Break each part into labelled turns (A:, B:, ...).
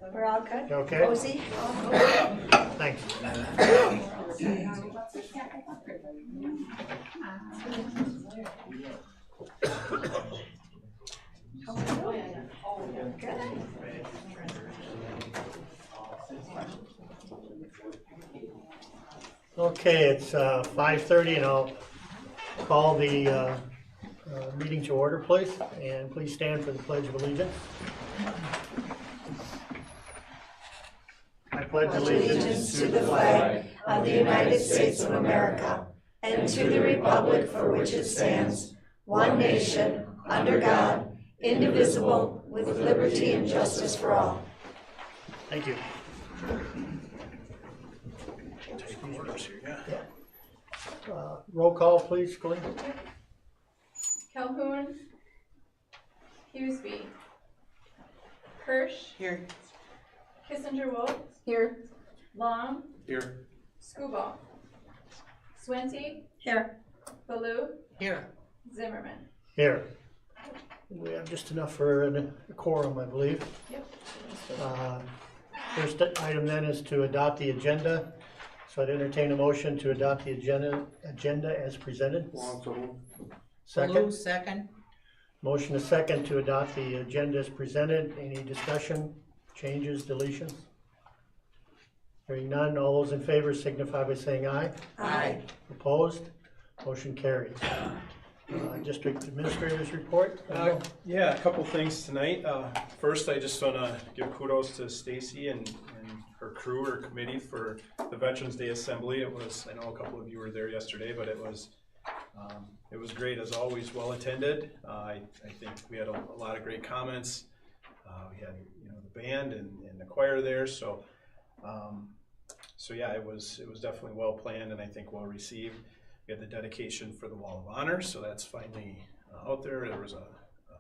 A: We're all good?
B: Okay.
A: Cozy?
B: Thanks. Okay, it's 5:30 and I'll call the meeting to order, please. And please stand for the Pledge of Allegiance. I pledge
A: Allegiance to the flag of the United States of America and to the republic for which it stands, one nation, under God, indivisible, with liberty and justice for all.
B: Thank you. Roll call, please, Colleen.
C: Calhoun, Hughesby, Kirsch,
D: Here.
C: Kissinger Wolf,
D: Here.
C: Long,
E: Here.
C: Scuball, Swente,
A: Here.
C: Baloo,
D: Here.
C: Zimmerman.
B: Here. We have just enough for a quorum, I believe.
C: Yep.
B: First item then is to adopt the agenda. So I'd entertain a motion to adopt the agenda as presented. Second.
D: Second.
B: Motion is second to adopt the agenda as presented. Any discussion, changes, deletions? Hearing none, all those in favor signify by saying aye.
A: Aye.
B: Opposed? Motion carries. District Administrator's report.
E: Yeah, a couple things tonight. First, I just want to give kudos to Stacy and her crew, her committee for the Veterans Day Assembly. It was, I know a couple of you were there yesterday, but it was great as always, well attended. I think we had a lot of great comments. We had the band and the choir there, so yeah, it was definitely well planned and I think well received. We had the dedication for the Wall of Honor, so that's finally out there. There was a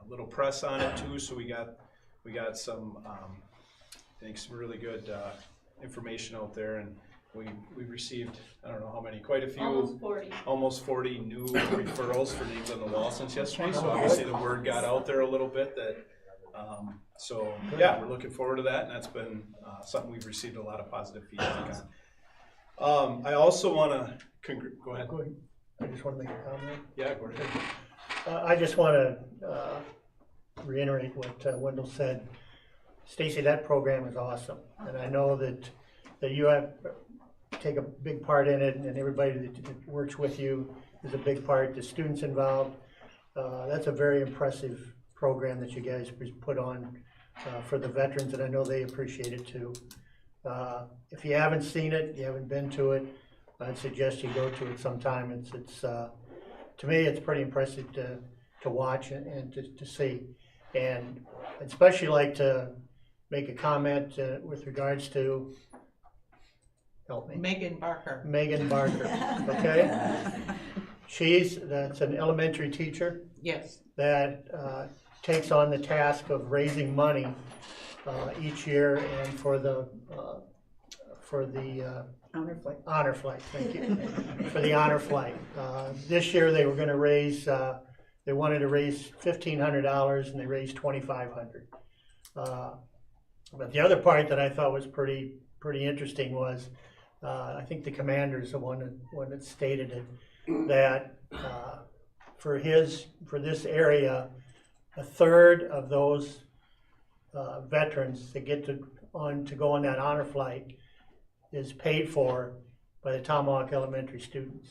E: little press on it too, so we got some I think some really good information out there, and we received, I don't know how many, quite a few, almost 40 new referrals for names on the wall since yesterday. So obviously the word got out there a little bit that. So yeah, we're looking forward to that, and that's been something we've received a lot of positive feedback on. I also want to go ahead.
B: I just want to make a comment.
E: Yeah, go ahead.
B: I just want to reiterate what Wendell said. Stacy, that program is awesome, and I know that you have take a big part in it, and everybody that works with you is a big part. The students involved. That's a very impressive program that you guys put on for the veterans, and I know they appreciate it too. If you haven't seen it, you haven't been to it, I'd suggest you go to it sometime. It's to me, it's pretty impressive to watch and to see, and I'd especially like to make a comment with regards to, help me.
D: Megan Barker.
B: Megan Barker, okay? That's an elementary teacher
D: Yes.
B: that takes on the task of raising money each year and for the
D: Honor flight.
B: honor flight, thank you, for the honor flight. This year they were going to raise, they wanted to raise $1,500 and they raised $2,500. But the other part that I thought was pretty interesting was, I think the commander's the one that stated it, that for this area, a third of those veterans that get to go on that honor flight is paid for by the Tomahawk Elementary students.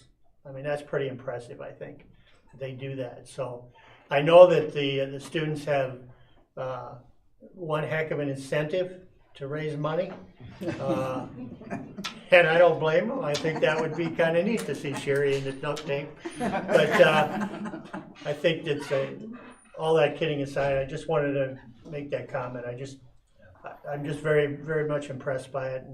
B: I mean, that's pretty impressive, I think, that they do that. So I know that the students have one heck of an incentive to raise money. And I don't blame them. I think that would be kind of neat to see Sherry in the duct tape. But I think that all that kidding aside, I just wanted to make that comment. I'm just very, very much impressed by it,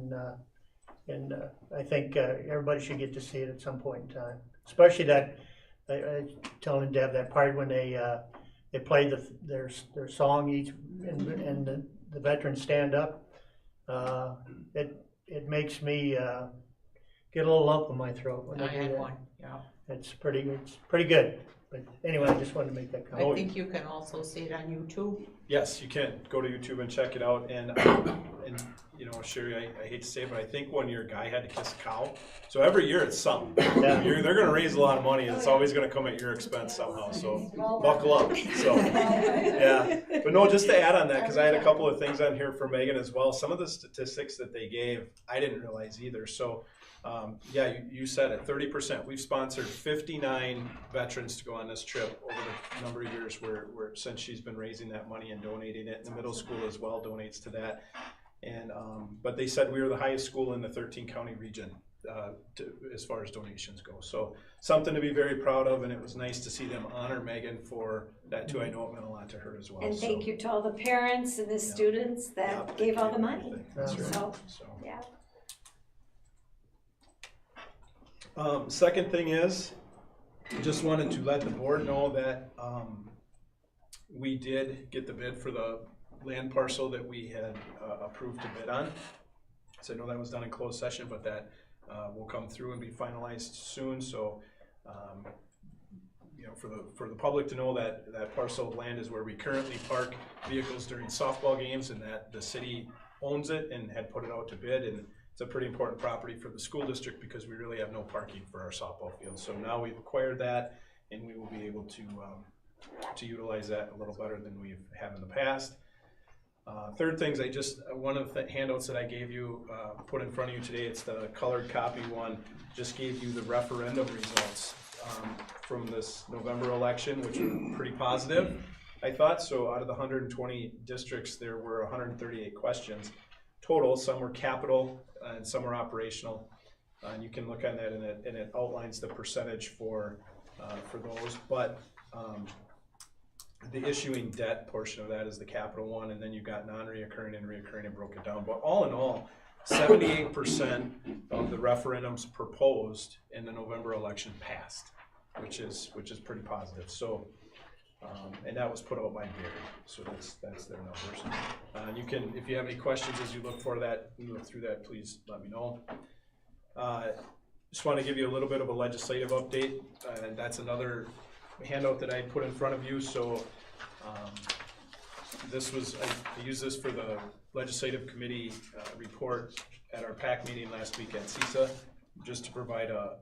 B: and I think everybody should get to see it at some point in time. Especially that, I telling Deb that part when they played their song each, and the veterans stand up. It makes me get a little lump in my throat when
D: I
B: they do
D: had
B: that.
D: one. Yeah.
B: It's pretty good. But anyway, I just wanted to make that
D: I
B: comment.
D: think you can also see it on YouTube.
E: Yes, you can go to YouTube and check it out. And you know, Sherry, I hate to say it, but I think one year a guy had to kiss a cow. So every year it's something.
B: Yeah.
E: They're going to raise a lot of money, and it's always going to come at your expense somehow. So buckle up. So yeah, but no, just to add on that, because I had a couple of things on here for Megan as well. Some of the statistics that they gave, I didn't realize either. So. Yeah, you said it, 30%. We've sponsored 59 veterans to go on this trip over the number of years where since she's been raising that money and donating it. The middle school as well donates to that. And but they said we were the highest school in the 13 county region as far as donations go. So something to be very proud of, and it was nice to see them honor Megan for that too. I know it meant a lot to her as well.
A: And thank you to all the parents and the students that gave all the money.
E: That's right.
A: So,
E: So.
A: yeah.
E: Second thing is, just wanted to let the board know that we did get the bid for the land parcel that we had approved to bid on. So I know that was done in closed session, but that will come through and be finalized soon. So you know, for the public to know that that parcel of land is where we currently park vehicles during softball games, and that the city owns it and had put it out to bid. And it's a pretty important property for the school district because we really have no parking for our softball field. So now we've acquired that, and we will be able to utilize that a little better than we have in the past. Third things, one of the handouts that I gave you, put in front of you today, it's the colored copy one, just gave you the referendum results from this November election, which were pretty positive, I thought. So out of the 120 districts, there were 138 questions total. Some were capital and some were operational. And you can look on that, and it outlines the percentage for those. But the issuing debt portion of that is the capital one, and then you've got non-reoccurring and reoccurring and broke it down. But all in all, 78% of the referendums proposed in the November election passed, which is pretty positive. So, and that was put out by Barry. So that's their numbers. You can, if you have any questions as you look for that, you look through that, please let me know. Just want to give you a little bit of a legislative update, and that's another handout that I put in front of you. So this was, I used this for the legislative committee report at our PAC meeting last week at CISA, just to provide a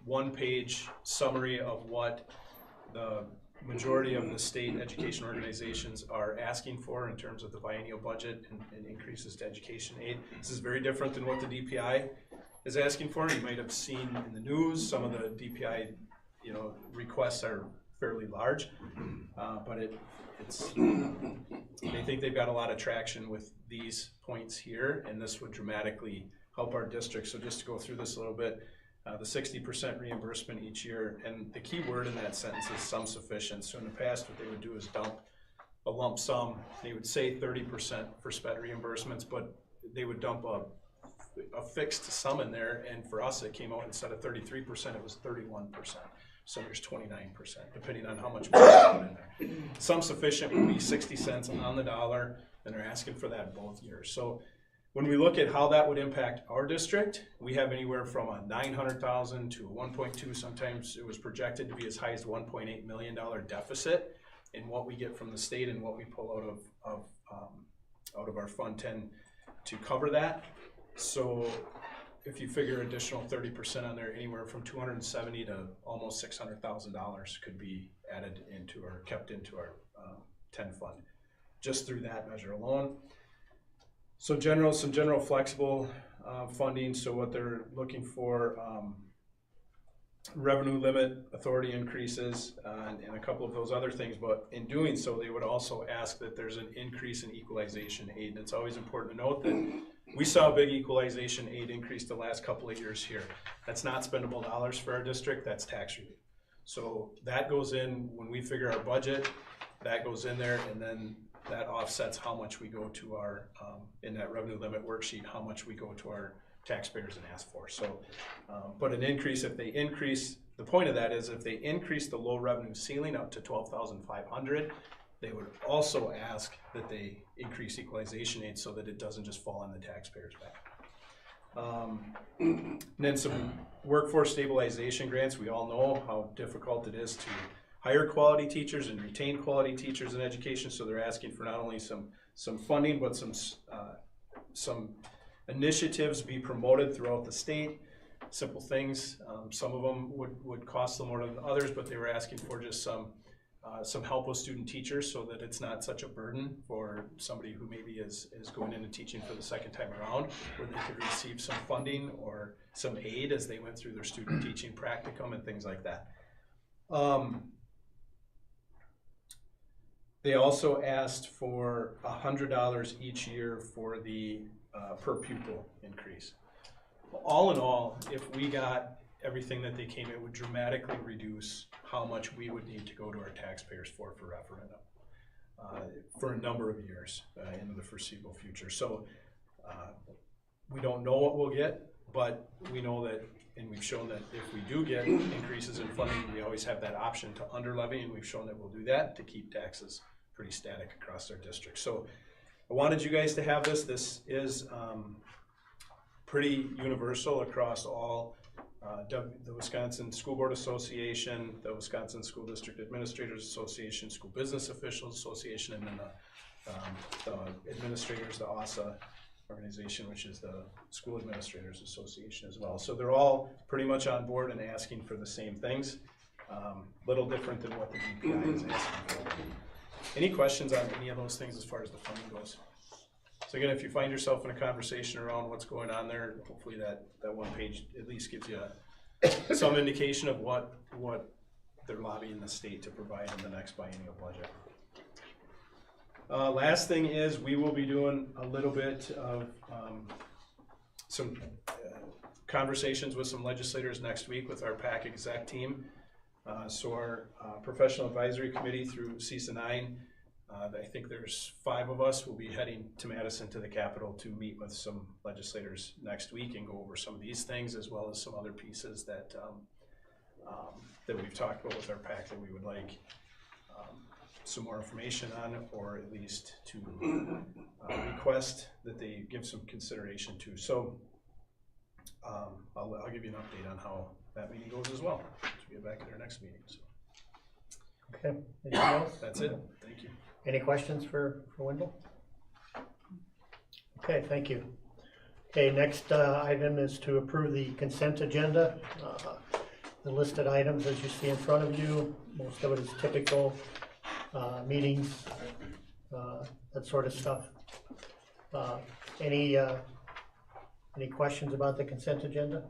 E: one-page summary of what the majority of the state education organizations are asking for in terms of the biennial budget and increases to education aid. This is very different than what the DPI is asking for. You might have seen in the news, some of the DPI requests are fairly large, but they think they've got a lot of traction with these points here, and this would dramatically help our district. So just to go through this a little bit, the 60% reimbursement each year, and the key word in that sentence is sum sufficient. So in the past, what they would do is dump a lump sum. They would say 30% for SPED reimbursements, but they would dump a fixed sum in there, and for us it came out, instead of 33%, it was 31%. So there's 29%, depending on how much money you put in there. Sum sufficient would be 60 cents on the dollar, and they're asking for that both years. So when we look at how that would impact our district, we have anywhere from a $900,000 to a 1.2. Sometimes it was projected to be as high as $1.8 million deficit in what we get from the state and what we pull out of our Fund 10 to cover that. So if you figure additional 30% on there, anywhere from $270,000 to almost $600,000 could be added into or kept into our 10 fund, just through that measure alone. So some general flexible funding. So what they're looking for, revenue limit authority increases, and a couple of those other things. But in doing so, they would also ask that there's an increase in equalization aid. And it's always important to note that we saw a big equalization aid increase the last couple of years here. That's not spendable dollars for our district, that's tax relief. So that goes in when we figure our budget, that goes in there, and then that offsets how much we go to our, in that revenue limit worksheet, how much we go to our taxpayers and ask for. So, but an increase, if they increase, the point of that is if they increase the low revenue ceiling up to $12,500, they would also ask that they increase equalization aid so that it doesn't just fall on the taxpayers' back. And then some workforce stabilization grants. We all know how difficult it is to hire quality teachers and retain quality teachers in education, so they're asking for not only some funding, but some initiatives be promoted throughout the state. Simple things, some of them would cost a little more than others, but they were asking for just some help with student teachers so that it's not such a burden for somebody who maybe is going into teaching for the second time around, where they could receive some funding or some aid as they went through their student teaching practicum and things like that. They also asked for $100 each year for the per pupil increase. All in all, if we got everything that they came, it would dramatically reduce how much we would need to go to our taxpayers for referendum for a number of years into the foreseeable future. So we don't know what we'll get, but we know that, and we've shown that if we do get increases in funding, we always have that option to under levy, and we've shown that we'll do that to keep taxes pretty static across our district. So I wanted you guys to have this. This is pretty universal across all the Wisconsin School Board Association, the Wisconsin School District Administrators Association, School Business Officials Association, and then the administrators, the ASA organization, which is the School Administrators Association as well. So they're all pretty much on board and asking for the same things. Little different than what the DPI is asking for. Any questions on any of those things as far as the funding goes? So again, if you find yourself in a conversation around what's going on there, hopefully that one page at least gives you some indication of what they're lobbying the state to provide in the next biennial budget. Last thing is we will be doing a little bit of some conversations with some legislators next week with our PAC exec team. So our professional advisory committee through CISA 9, I think there's 5 of us will be heading to Madison to the Capitol to meet with some legislators next week and go over some of these things as well as some other pieces that that we've talked about with our PAC that we would like some more information on, or at least to request that they give some consideration to. So I'll give you an update on how that meeting goes as well. So we'll get back at our next meeting. So.
B: Okay, anything else?
E: That's it. Thank you.
B: Any questions for Wendell? Okay, thank you. Okay, next item is to approve the consent agenda. The listed items, as you see in front of you, most of it is typical meetings, that sort of stuff. Any questions about the consent agenda?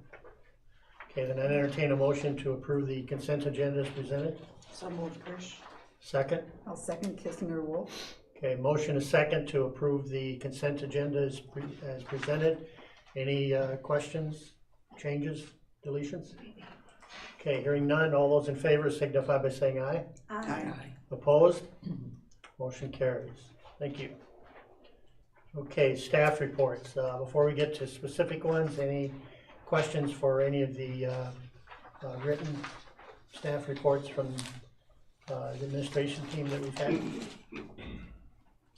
B: Okay, then I entertain a motion to approve the consent agenda as presented.
D: So moved, Krish.
B: Second?
F: I'll second Kissinger Wolf.
B: Okay, motion is second to approve the consent agenda as presented. Any questions, changes, deletions? Okay, hearing none, all those in favor signify by saying aye.
F: Aye.
B: Opposed? Motion carries. Thank you. Okay, staff reports. Before we get to specific ones, any questions for any of the written staff reports from the administration team that we've had?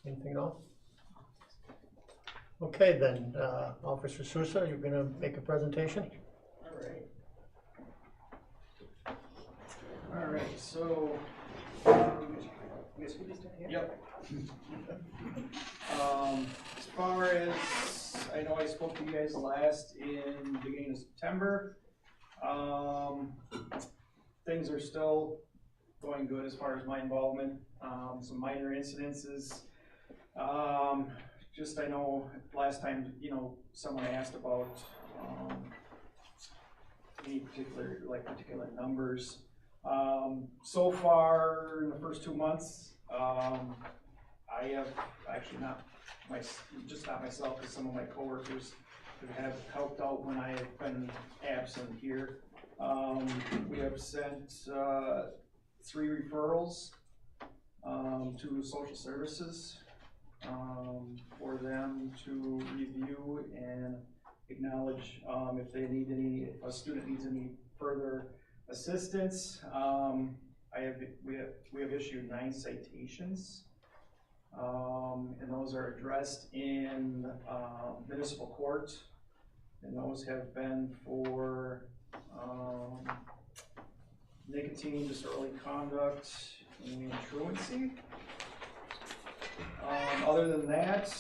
B: Anything else? Okay, then, Officer Sousa, you're gonna make a presentation?
G: All right, so, you guys put these down here? Yep. As far as, I know I spoke to you guys last in the beginning of September. Things are still going good as far as my involvement. Some minor incidences. Just, I know last time, someone asked about any particular numbers. So far in the first 2 months, I have actually not myself, but some of my coworkers have helped out when I have been absent here. We have sent 3 referrals to social services for them to review and acknowledge if a student needs any further assistance. We have issued 9 citations, and those are addressed in municipal court, and those have been for nicotine, disorderly conduct, and truancy. Other than that,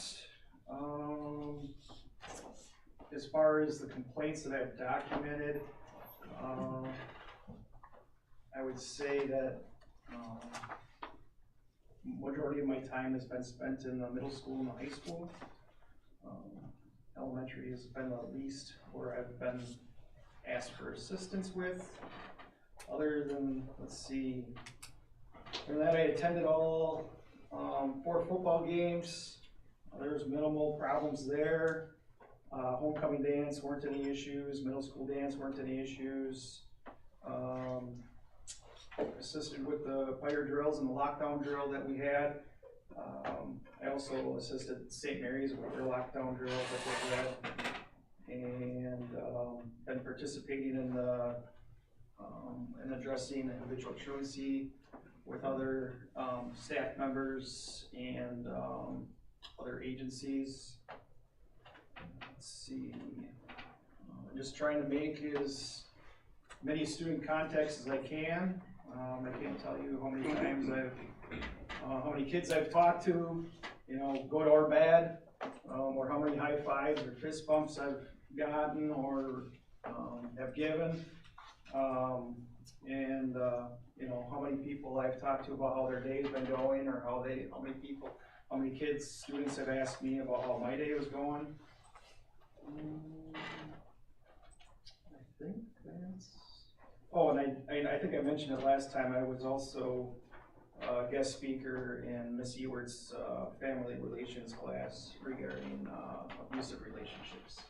G: as far as the complaints that I've documented, I would say that majority of my time has been spent in the middle school and the high school. Elementary has been the least where I've been asked for assistance with. Other than, let's see, other than that, I attended all 4 football games. There's minimal problems there. Homecoming dance weren't any issues. Middle school dance weren't any issues. Assisted with the fire drills and the lockdown drill that we had. I also assisted St. Mary's with their lockdown drill that they had, and been participating in the in addressing individual truancy with other staff members and other agencies. Let's see, I'm just trying to make as many student contacts as I can. I can't tell you how many times how many kids I've talked to, you know, good or bad, or how many high fives or fist bumps I've gotten or have given, and you know, how many people I've talked to about how their day's been going, or how many kids, students have asked me about how my day was going. I think that's. Oh, and I think I mentioned it last time, I was also a guest speaker in Miss Ewart's family relations class regarding abusive relationships.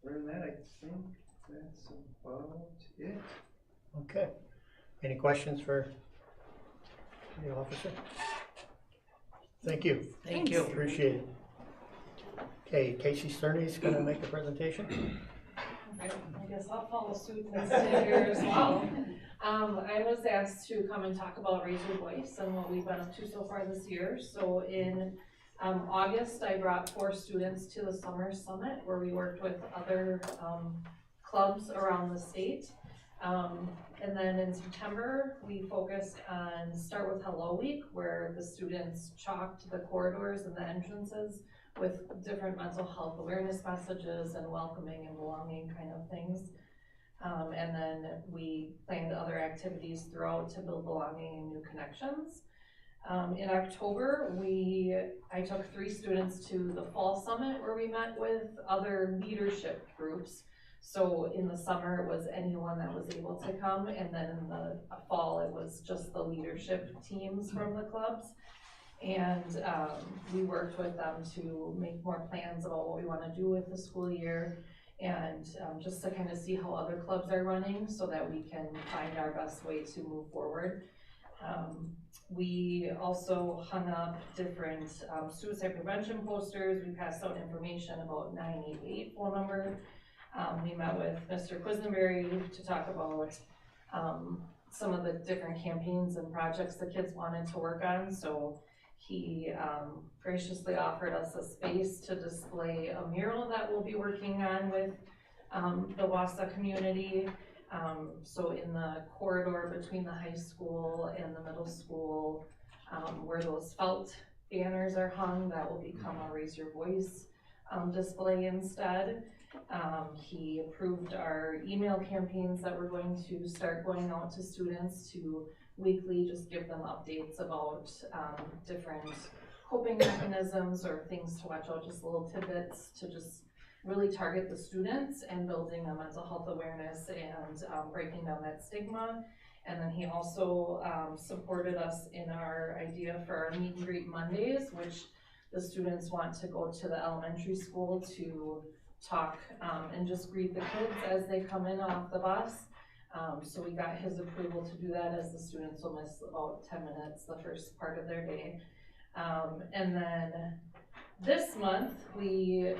G: Other than that, I think that's about it.
B: Okay. Any questions for the officer? Thank you.
D: Thank you.
B: Appreciate it. Okay, Casey Sterney is gonna make a presentation.
H: I guess I'll follow suit and sit here as well. I was asked to come and talk about Raise Your Voice and what we've been up to so far this year. So in August, I brought 4 students to the Summer Summit where we worked with other clubs around the state. And then in September, we focused on Start With Hello Week, where the students chalked the corridors and the entrances with different mental health awareness messages and welcoming and belonging kind of things. And then we planned other activities throughout to build belonging and new connections. In October, I took 3 students to the Fall Summit where we met with other leadership groups. So in the summer, it was anyone that was able to come, and then in the fall, it was just the leadership teams from the clubs. And we worked with them to make more plans about what we want to do with the school year, and just to kind of see how other clubs are running so that we can find our best way to move forward. We also hung up different suicide prevention posters. We passed out information about 988 phone number. We met with Mr. Quisenberry to talk about some of the different campaigns and projects the kids wanted to work on. So he graciously offered us a space to display a mural that we'll be working on with the Wausau community. So in the corridor between the high school and the middle school, where those felt banners are hung, that will become a Raise Your Voice display instead. He approved our email campaigns that we're going to start going out to students to weekly just give them updates about different coping mechanisms or things to watch out, just little tidbits to just really target the students and building a mental health awareness and breaking down that stigma. And then he also supported us in our idea for our Meet and Greet Mondays, which the students want to go to the elementary school to talk and just greet the kids as they come in off the bus. So we got his approval to do that, as the students will miss about 10 minutes the first part of their day. And then this month we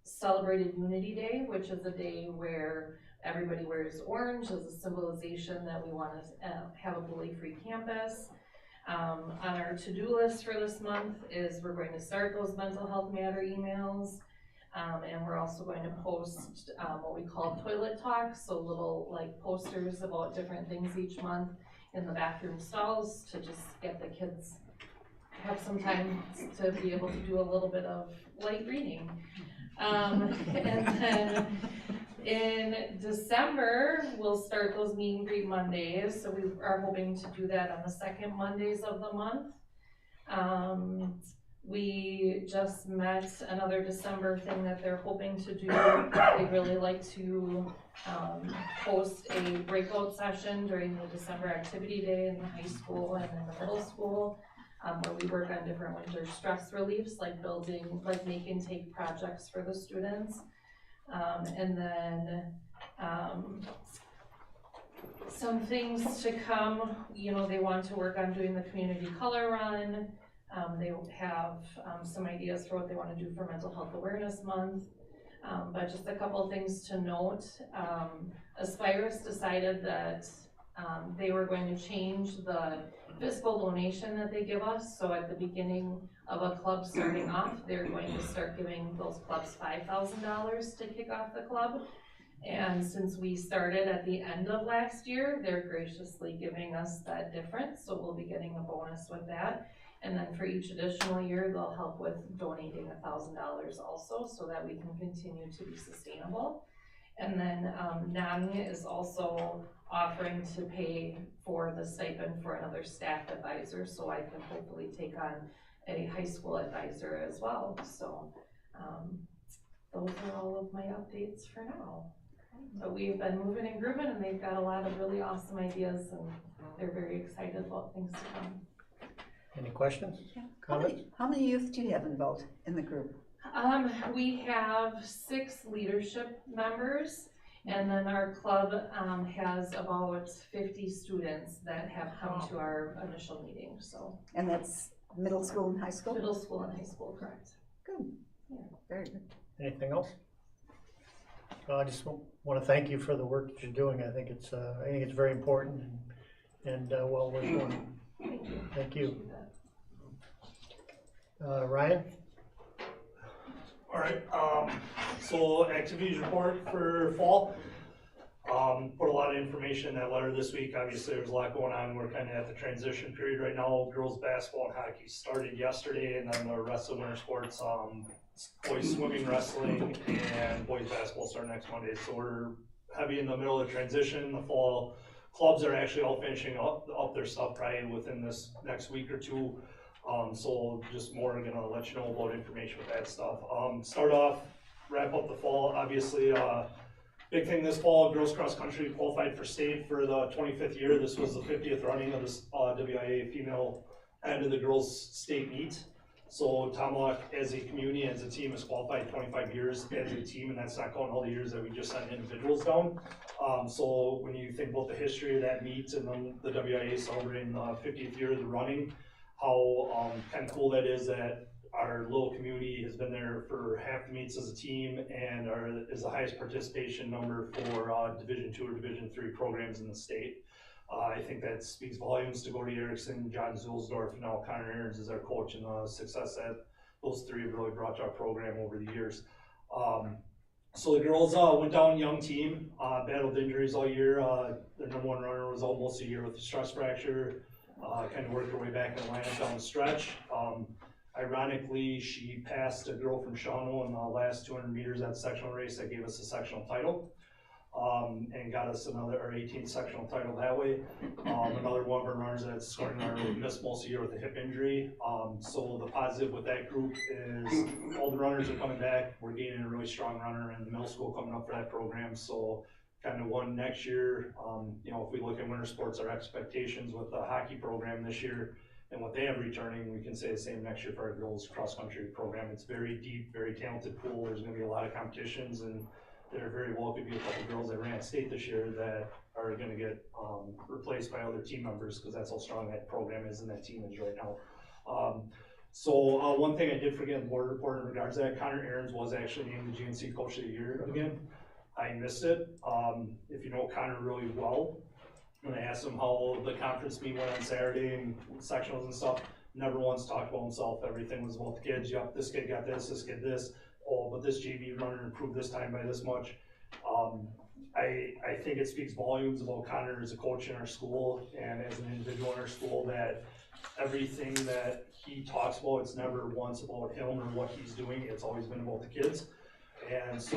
H: celebrated Unity Day, which is a day where everybody wears orange as a symbolization that we want to have a bully-free campus. On our to-do list for this month is we're going to start those Mental Health Matter emails. And we're also going to post, what we call toilet talks, so little like posters about different things each month in the bathroom stalls to just get the kids have some time to be able to do a little bit of light reading. And then in December, we'll start those meet and greet Mondays, so we are hoping to do that on the second Mondays of the month. We just met another December thing that they're hoping to do. They really like to host a breakout session during the December activity day in the high school and in the middle school, where we work on different winter stress reliefs, like building, like make and take projects for the students. And then some things to come, you know, they want to work on doing the community color run. They have some ideas for what they want to do for Mental Health Awareness Month. But just a couple of things to note. Aspirus decided that they were going to change the fiscal donation that they give us. So at the beginning of a club starting off, they're going to start giving those clubs $5,000 to kick off the club. And since we started at the end of last year, they're graciously giving us that difference. So we'll be getting a bonus with that. And then for each additional year, they'll help with donating $1,000 also, so that we can continue to be sustainable. And then NAMI is also offering to pay for the stipend for another staff advisor, so I can hopefully take on a high school advisor as well. So those are all of my updates for now. But we've been moving and grooving, and they've got a lot of really awesome ideas, and they're very excited about things to come.
B: Any questions?
F: How many youth do you have involved in the group?
H: We have 6 leadership members, and then our club has about 50 students that have come to our initial meeting, so.
F: And that's middle school and high school?
H: Middle school and high school, correct.
F: Good.
H: Yeah.
F: Very good.
B: Anything else? I just want to thank you for the work that you're doing. I think it's very important and well worth doing.
H: Thank you.
B: Thank you. Ryan?
I: All right, so activities report for fall. Put a lot of information in that letter this week. Obviously, there's a lot going on. We're kind of at the transition period right now. Girls basketball and hockey started yesterday, and then the rest of the winter sports, boys swimming, wrestling, and boys basketball start next Monday. So we're heavy in the middle of the transition. The fall clubs are actually all finishing up their stuff probably within this next week or two. So just more gonna let you know about information with that stuff. Start off, wrap up the fall. Obviously, big thing this fall, girls cross country qualified for state for the 25th year. This was the 50th running of this WIA female end of the girls state meet. So Tomahawk as a community, as a team, has qualified 25 years as a team, and that's not counting all the years that we just sent individuals down. So when you think about the history of that meet and then the WIA celebrating the 50th year of the running, how kind of cool that is that our little community has been there for half the meets as a team and is the highest participation number for Division II or Division III programs in the state. I think that speaks volumes to Gordy Erickson, John Zulsdorf, and now Connor Aarons is our coach, and the success that those three have really brought to our program over the years. So the girls went down young team, battled injuries all year. Their number one runner was almost a year with a stress fracture. Kind of worked her way back in the lineup down the stretch. Ironically, she passed a girl from Shawano in the last 200 meters at the sectional race that gave us a sectional title, and got us our 18th sectional title that way. Another one of our runners that's starting our missed most of the year with a hip injury. So the positive with that group is all the runners are coming back. We're gaining a really strong runner in the middle school coming up for that program. So kind of one next year, you know, if we look at winter sports, our expectations with the hockey program this year and what they have returning, we can say the same next year for our girls cross country program. It's very deep, very talented pool. There's going to be a lot of competitions, and there very well could be a couple girls that ran at state this year that are going to get replaced by other team members, because that's how strong that program is and that team is right now. So one thing I did forget in the board report in regards to that, Connor Aarons was actually named the GNC Coach of the Year again. I missed it. If you know Connor really well, when I asked him how the conference meet went on Saturday and sectionals and stuff, never once talked about himself. Everything was about the kids. Yep, this kid got this kid this. oh, but this JV runner improved this time by this much. I think it speaks volumes about Connor as a coach in our school and as an individual in our school, that everything that he talks about, it's never once about him or what he's doing, it's always been about the kids. And so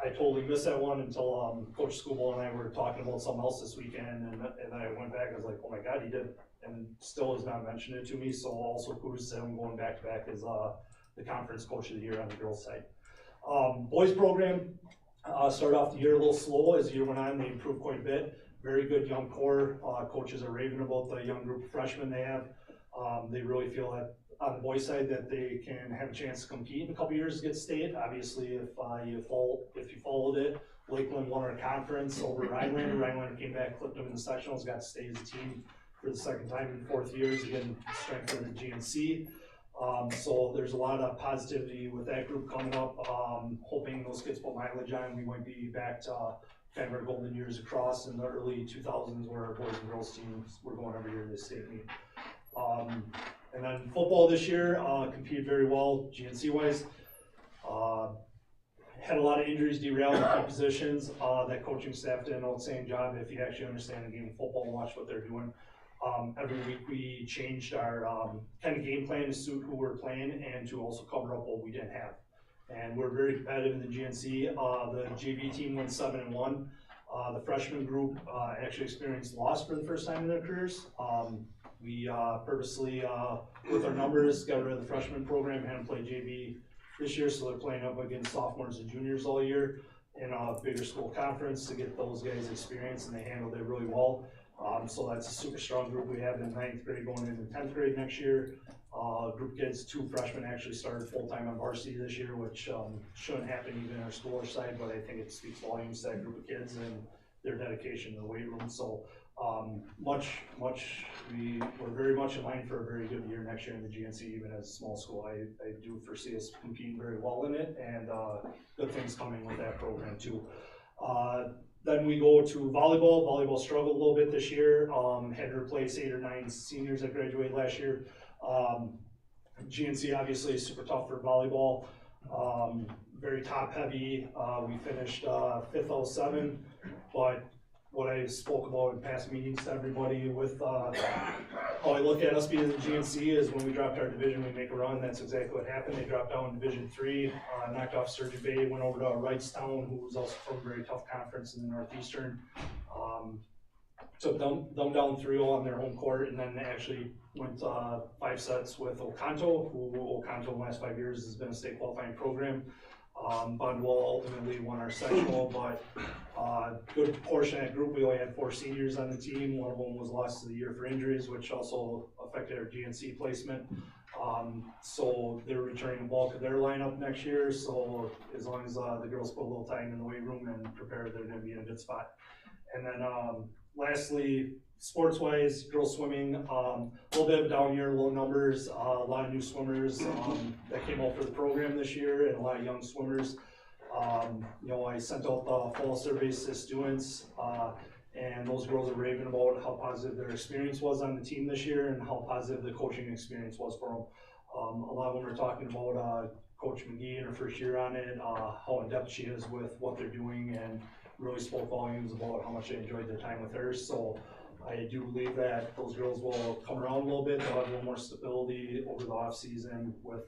I: I totally missed that one until Coach Scuball and I were talking about something else this weekend, and then I went back, I was like, oh my God, he did, and still has not mentioned it to me, so also kudos to him going back to back as the conference coach of the year on the girls side. Boys program, started off the year a little slow. As the year went on, they improved quite a bit. Very good young core. Coaches are raving about the young group of freshmen they have. They really feel that on the boys side that they can have a chance to compete in a couple years to get state. Obviously, if you followed it, Lakeland won our conference over Rhinelander. Rhinelander came back, clipped them in the sectionals, got to stay as a team for the second time in 4 years. Again, strength of the GNC. So there's a lot of positivity with that group coming up. Hoping those kids put mileage on. We might be back to kind of our golden years across in the early 2000s where our boys and girls teams were going every year to the state meet. And then football this year, competed very well GNC wise. Had a lot of injuries, derailed in key positions. That coaching staff did an outstanding job if you actually understand the game of football and watch what they're doing. Every week we changed our kind of game plan to suit who we're playing and to also cover up what we didn't have. And we're very competitive in the GNC. The JV team went 7-1. The freshman group actually experienced loss for the first time in their careers. We purposely, with our numbers, got rid of the freshman program, had them play JV this year, so they're playing up against sophomores and juniors all year in a bigger school conference to get those guys experience, and they handled it really well. So that's a super strong group we have in 9th grade going into 10th grade next year. Group of kids, 2 freshmen actually started full-time on varsity this year, which shouldn't happen even on our schoolish side, but I think it speaks volumes to that group of kids and their dedication to the weight room. So we're very much in line for a very good year next year in the GNC, even as a small school. I do foresee us competing very well in it, and good things coming with that program too. Then we go to volleyball. Volleyball struggled a little bit this year. Had to replace 8 or 9 seniors that graduated last year. GNC obviously is super tough for volleyball. Very top heavy. We finished 5th out of 7, but what I spoke about in past meetings to everybody with how I look at us being in the GNC is when we dropped our division, we make a run. That's exactly what happened. They dropped down in Division 3, knocked off Sturgeon Bay, went over to Wrightstown, who was also from a very tough conference in the Northeastern. Took them down 3-0 on their home court, and then actually went 5 sets with Oconto, who Oconto in the last 5 years has been a state qualifying program. Bundwell ultimately won our sectional, but good portion of that group, we only had 4 seniors on the team. One of them was lost to the year for injuries, which also affected our GNC placement. So they're returning the bulk of their lineup next year, so as long as the girls put a little time in the weight room and prepare, they're going to be in a good spot. And then lastly, sports-wise, girls swimming, a little bit of a down year, low numbers, a lot of new swimmers that came out for the program this year, and a lot of young swimmers. I sent out the fall surveys to students, and those girls are raving about how positive their experience was on the team this year and how positive the coaching experience was for them. A lot of them are talking about Coach McGee in her first year on it, how in-depth she is with what they're doing, and really spoke volumes about how much they enjoyed their time with her. So I do believe that those girls will come around a little bit. They'll have a little more stability over the off season with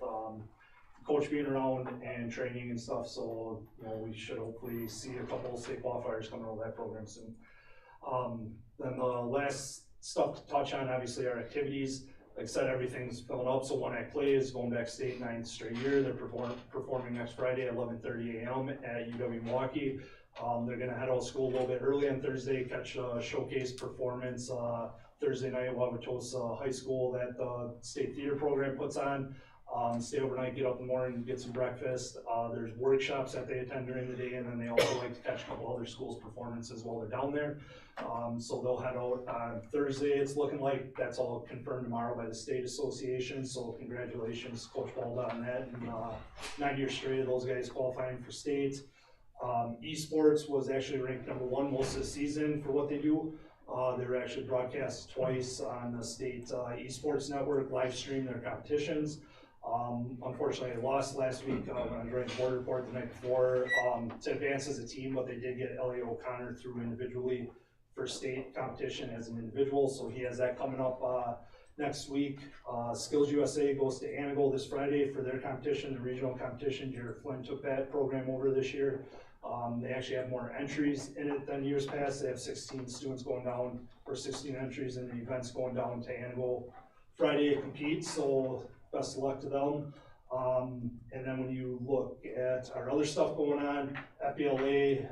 I: coach being around and training and stuff. So we should hopefully see a couple of state qualifiers coming out of that program soon. Then the last stuff to touch on, obviously, our activities. Like I said, everything's filling up. So One Act Play is going back state 9th straight year. They're performing next Friday at 11:30 a.m. at UW Milwaukee. They're going to head out of school a little bit early on Thursday, catch a showcase performance Thursday night at Wauwatosa High School that the state theater program puts on. Stay overnight, get up in the morning, get some breakfast. There's workshops that they attend during the day, and then they also like to catch a couple other schools' performances while they're down there. So they'll head out on Thursday. It's looking like that's all confirmed tomorrow by the state association. So congratulations, Coach Balda, on that. And 9 years straight of those guys qualifying for state. Esports was actually ranked #1 most of the season for what they do. They were actually broadcast twice on the state esports network, live stream their competitions. Unfortunately, I lost last week when I was writing the board report the night before to advance as a team, but they did get Elliot O'Connor through individually for state competition as an individual, so he has that coming up next week. Skills USA goes to Anago this Friday for their competition, the regional competition. Jared Flynn took that program over this year. They actually have more entries in it than years past. They have 16 students going down, or 16 entries in the events going down to Anago Friday to compete, so best of luck to them. And then when you look at our other stuff going on, FBLA,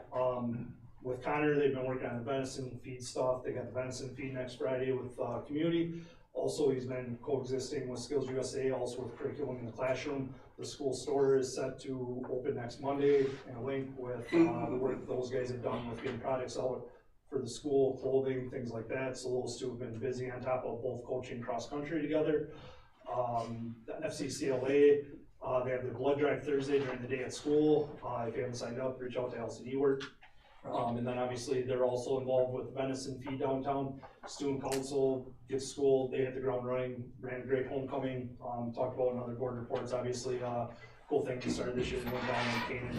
I: with Connor, they've been working on the venison feed stuff. They got the venison feed next Friday with community. Also, he's been coexisting with Skills USA, also with curriculum in the classroom. The school store is set to open next Monday, and a link with the work those guys have done with getting products out for the school, clothing, things like that. So those two have been busy on top of both coaching cross country together. The FCCLA, they have their blood drive Thursday during the day at school. If you haven't signed up, reach out to LCD Work. And then obviously they're also involved with venison feed downtown. Student council gets school, they hit the ground running, ran a great homecoming. Talked about in other board reports, obviously, cool thing they started this year, they went down and painted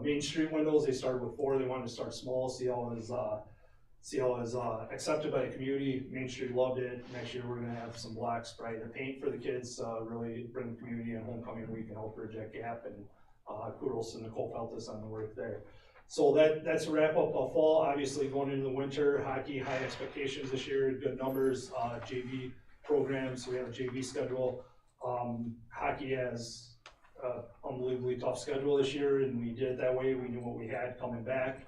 I: Main Street windows. They started with 4, they wanted to start small, see how it was accepted by the community. Main Street loved it. Next year we're gonna have some black spray to paint for the kids, really bring the community and homecoming week and help bridge that gap. And kudos to Nicole Feltus on the work there. So that's a wrap up of fall. Obviously going into the winter, hockey, high expectations this year, good numbers, JV programs, so we have a JV schedule. Hockey has unbelievably tough schedule this year, and we did it that way. We knew what we had coming back.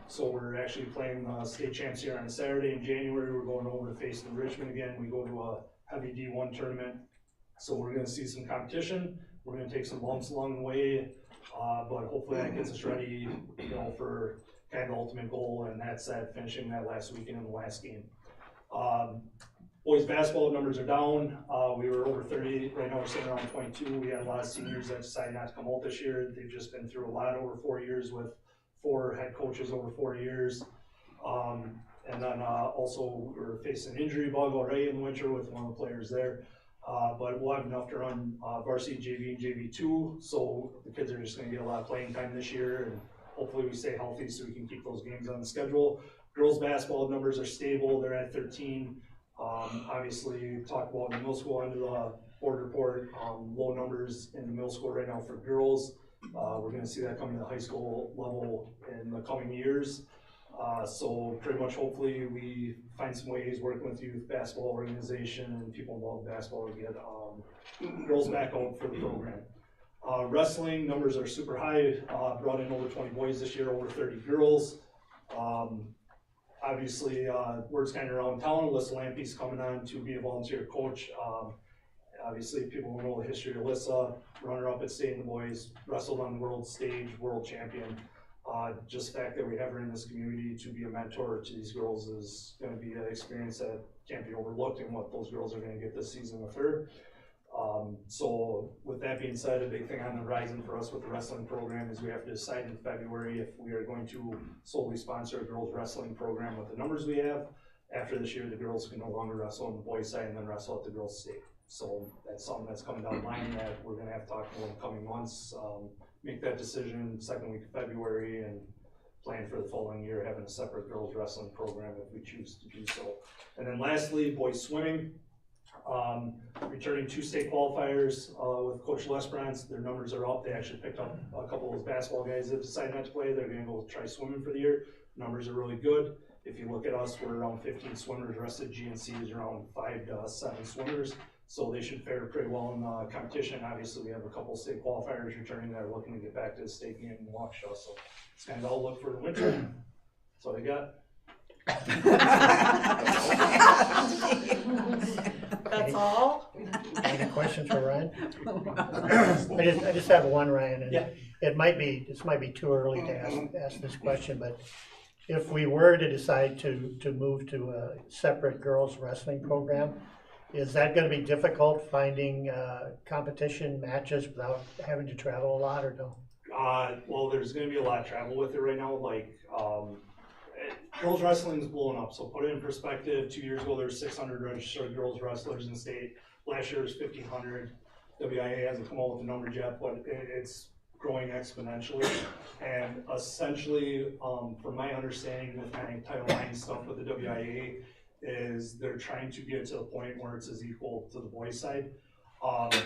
I: So we're actually playing state champs here on Saturday in January. We're going over to face in Richmond again. We go to a heavy D1 tournament. So we're gonna see some competition. We're gonna take some bumps along the way, but hopefully that gets us ready, for kind of the ultimate goal, and that's that finishing that last weekend in the last game. Boys basketball numbers are down. We were over 30, right now we're sitting around 22. We had a lot of seniors that decided not to come out this year. They've just been through a lot over 4 years with 4 head coaches over 4 years. And then also we're facing an injury bug already in the winter with one of the players there. But we'll have enough to run varsity, JV, and JV2, so the kids are just going to get a lot of playing time this year, and hopefully we stay healthy so we can keep those games on the schedule. Girls basketball numbers are stable, they're at 13. Obviously, talked about the middle school under the board report, low numbers in the middle school right now for girls. We're going to see that coming to the high school level in the coming years. So pretty much hopefully we find some ways working with youth basketball organization and people involved in basketball to get girls back out for the program. Wrestling numbers are super high, brought in over 20 boys this year, over 30 girls. Obviously, word's kind of around town, Alyssa Lampe's coming on to be a volunteer coach. Obviously, people know the history of Alyssa, runner-up at state in the boys, wrestled on the world stage, world champion. Just the fact that we have her in this community to be a mentor to these girls is going to be an experience that can't be overlooked, and what those girls are going to get this season with her. So with that being said, a big thing on the horizon for us with the wrestling program is we have to decide in February if we are going to solely sponsor a girls wrestling program with the numbers we have. After this year, the girls can no longer wrestle on the boys side and then wrestle at the girls state. So that's something that's coming down the line that we're going to have to talk about in the coming months. Make that decision second week of February and plan for the following year having a separate girls wrestling program if we choose to do so. And then lastly, boys swimming. Returning 2 state qualifiers with Coach Lesbrance. Their numbers are up. They actually picked up a couple of those basketball guys that decided not to play. They're going to go try swimming for the year. Numbers are really good. If you look at us, we're around 15 swimmers. The rest of GNC is around 5 to 7 swimmers. So they should fare pretty well in the competition. Obviously, we have a couple state qualifiers returning that are looking to get back to the state game in Waukesha. So it's kind of all look for the winter. That's all I got.
D: That's all?
B: Any questions for Ryan? I just have one, Ryan, and
I: Yeah.
B: this might be too early to ask this question, but if we were to decide to move to a separate girls wrestling program, is that going to be difficult finding competition matches without having to travel a lot, or no?
I: Well, there's going to be a lot of travel with it right now. Girls wrestling is blowing up. So put it in perspective, 2 years ago there were 600 registered girls wrestlers in the state. last year was 1,500. WIA hasn't come out with the numbers yet, but it's growing exponentially. And essentially, from my understanding with kind of Title IX stuff with the WIA, is they're trying to get to the point where it's as equal to the boys' side.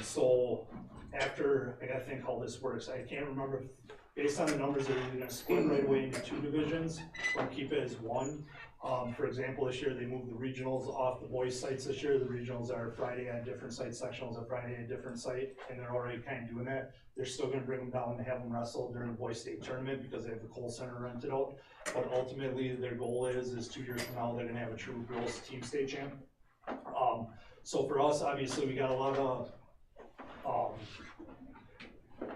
I: So after, I gotta think how this works, I can't remember, based on the numbers, they're either gonna split right away into 2 divisions or keep it as 1. For example, this year they moved the regionals off the boys' sites this year. The regionals are Friday at different sites, sectionals are Friday at a different site, and they're already kind of doing that. They're still gonna bring them down and have them wrestle during the boys' state tournament because they have the Cole Center rented out. But ultimately, their goal is 2 years from now, they're gonna have a true girls team state champ. So for us, obviously, we got a lot of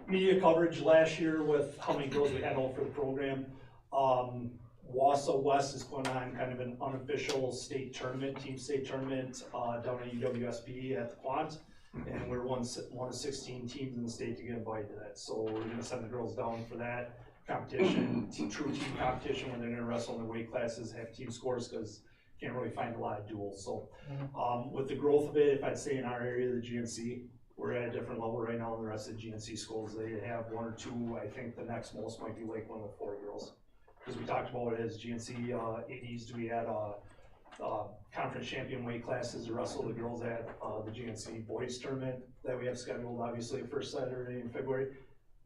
I: media coverage last year with how many girls we had out for the program. Wausau West is putting on kind of an unofficial state tournament, team state tournament, down at UWSP at the Quant. And we're one of 16 teams in the state to get invited to that. So we're gonna send the girls down for that competition, true team competition, where they're gonna wrestle in their weight classes, have team scores, because can't really find a lot of duels. So with the growth of it, if I'd say in our area, the GNC, we're at a different level right now than the rest of the GNC schools. They have 1 or 2, I think the next most might be Lakeland with 4 girls. Because we talked about it as GNC ADs, do we add conference champion weight classes to wrestle the girls at the GNC boys tournament that we have scheduled, obviously, first Saturday in February.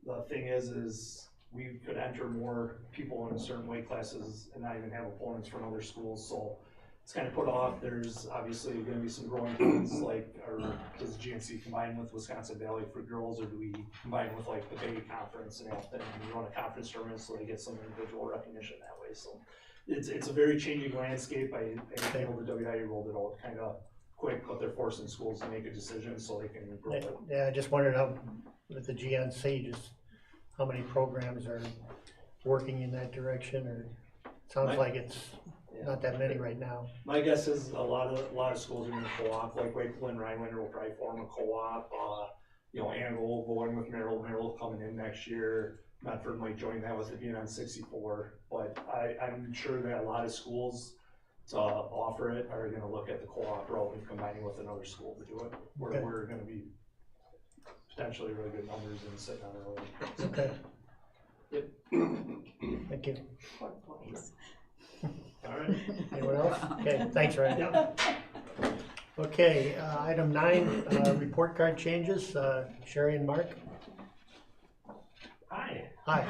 I: The thing is we could enter more people in certain weight classes and not even have opponents from other schools, so it's kind of put off. There's obviously going to be some growing pains, like, or does GNC combine with Wisconsin Valley for girls, or do we combine with like the Bay Conference and Afton and run a conference tournament so they get some individual recognition that way? So it's a very changing landscape. I think the WIA rolled it out kind of quick, but they're forcing schools to make a decision so they can grow it.
B: Yeah, I just wondered how, with the GNC, just how many programs are working in that direction, or it sounds like it's not that many right now.
I: My guess is a lot of schools are going to co-op, like Wakefield and Rhinelander will probably form a co-op. Anvil will go in with Merrill coming in next year. Medford might join that with it being on 64, but I'm sure that a lot of schools to offer it are going to look at the co-op route and combining with another school to do it, where we're going to be potentially really good numbers and sitting on our own.
B: Okay.
I: Yep.
B: Thank you.
I: All right.
B: Anyone else? Okay, thanks, Ryan.
I: Yep.
B: Okay, item 9, report card changes. Sherry and Mark.
J: Hi.
B: Hi.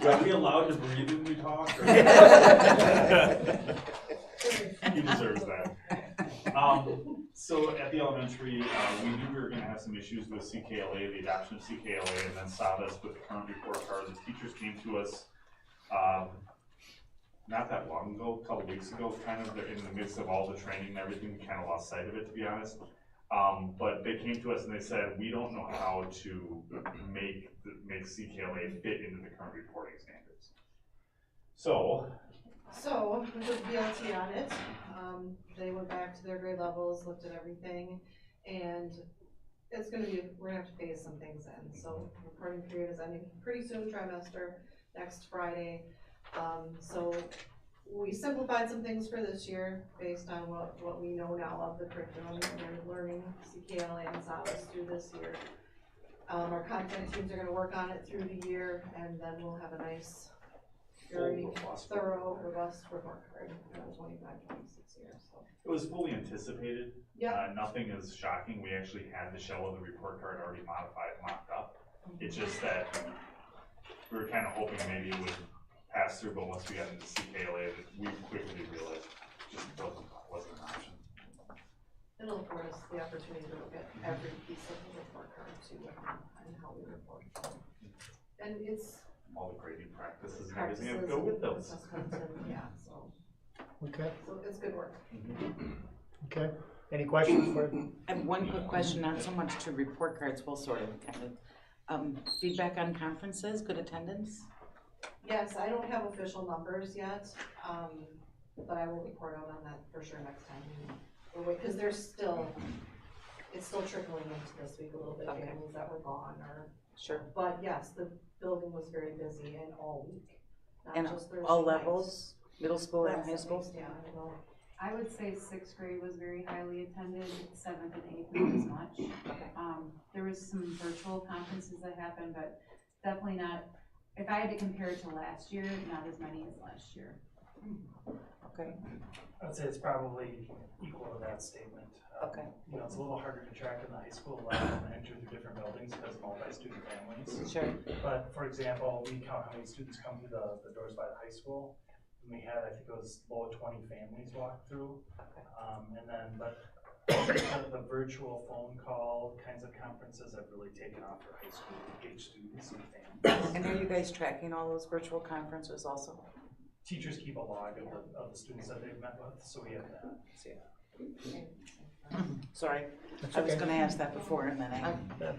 J: Are we allowed to breathe when we talk? Or? He deserves that. So at the elementary, we knew we were going to have some issues with CKLA, the adoption of CKLA, and then saw this with the current report card. The teachers came to us not that long ago, a couple weeks ago, kind of in the midst of all the training and everything. We kind of lost sight of it, to be honest. But they came to us and they said, we don't know how to make CKLA fit into the current reporting standards. So
K: we did BLT on it. They went back to their grade levels, looked at everything, and it's gonna be, we're gonna have to phase some things in. So reporting period is ending pretty soon, trimester, next Friday. So we simplified some things for this year based on what we know now of the curriculum. We're learning CKLA and SAVAS through this year. Our content teams are gonna work on it through the year, and then we'll have a nice, very thorough, robust report card for the 25-26 year. So
J: it was fully anticipated.
K: yeah,
J: Nothing is shocking. We actually had the shell of the report card already mocked up. It's just that we were kind of hoping maybe it would pass through, but once we got into CKLA, we quickly realized it just wasn't an option.
K: it'll afford us the opportunity to look at every piece of the report card too, and how we report. And it's
J: All the grading practices and everything that go with those.
K: assessments and yeah, so
B: Okay,
K: it's good work.
B: okay. Any questions for?
L: I have one quick question, not so much to report cards, well, sort of, kind of. Feedback on conferences, good attendance?
K: Yes, I don't have official numbers yet, but I will report out on that for sure next time. Because it's still trickling into this week a little bit,
L: Okay.
K: families that were gone or.
L: Sure.
K: But yes, the building was very busy and all week, not
L: And
K: just Thursday
L: all
K: night.
L: levels, middle school and high
K: Yes,
L: school?
K: at least, yeah,
M: I would say sixth grade was very highly attended, seventh and eighth not as much. There was some virtual conferences that happened, but definitely not, if I had to compare it to last year, not as many as last year.
L: Okay,
N: I'd say it's probably equal to that statement.
L: okay,
N: You know, it's a little harder to track in the high school level and enter through different buildings because of multi-student families.
L: sure.
N: But for example, we count how many students come through the doors by the high school. And we had, I think it was low 20 families walk through. And then, but the virtual phone call kinds of conferences have really taken off for high school age students and families.
L: And are you guys tracking all those virtual conferences also?
N: Teachers keep a log of the students that they've met with, so we have that. So, yeah.
L: Sorry,
B: That's
L: I was
B: okay.
L: gonna ask that before and then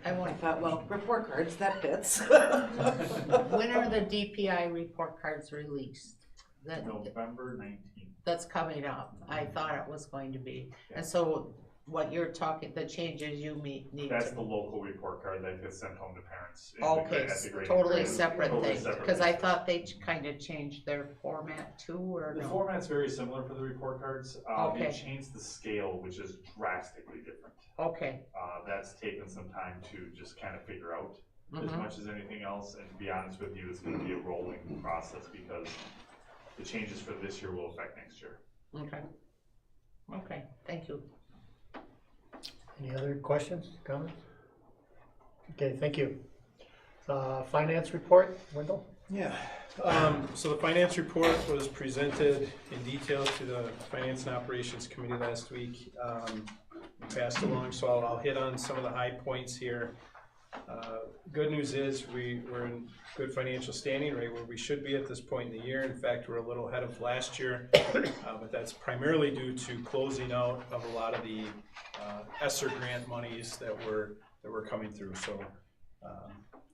L: I
O: won't.
L: thought, well, report cards, that fits.
O: When are the DPI report cards released?
J: November 19th.
O: That's coming up. I thought it was going to be. And so what you're talking, the changes you need
J: That's
O: to.
J: the local report card that gets sent home to parents.
O: Okay,
J: at the grade
O: totally
J: grade.
O: separate
J: Totally
O: thing,
J: separate
O: because I
J: thing.
O: thought they kind of changed their format too, or
J: The
O: no?
J: format's very similar for the report cards.
O: Okay.
J: They changed the scale, which is drastically different.
O: Okay,
J: That's taken some time to just kind of figure out as
O: Mhm.
J: much as anything else. And to be honest with you, it's going to be a rolling process because the changes for this year will affect next year.
O: okay. Okay, thank you.
B: Any other questions, comments? Okay, thank you. Finance report, Wendell?
E: Yeah, so the finance report was presented in detail to the Finance and Operations Committee last week. We passed along, so I'll hit on some of the high points here. Good news is we're in good financial standing, right where we should be at this point in the year. In fact, we're a little ahead of last year, but that's primarily due to closing out of a lot of the ESSER grant monies that were coming through. So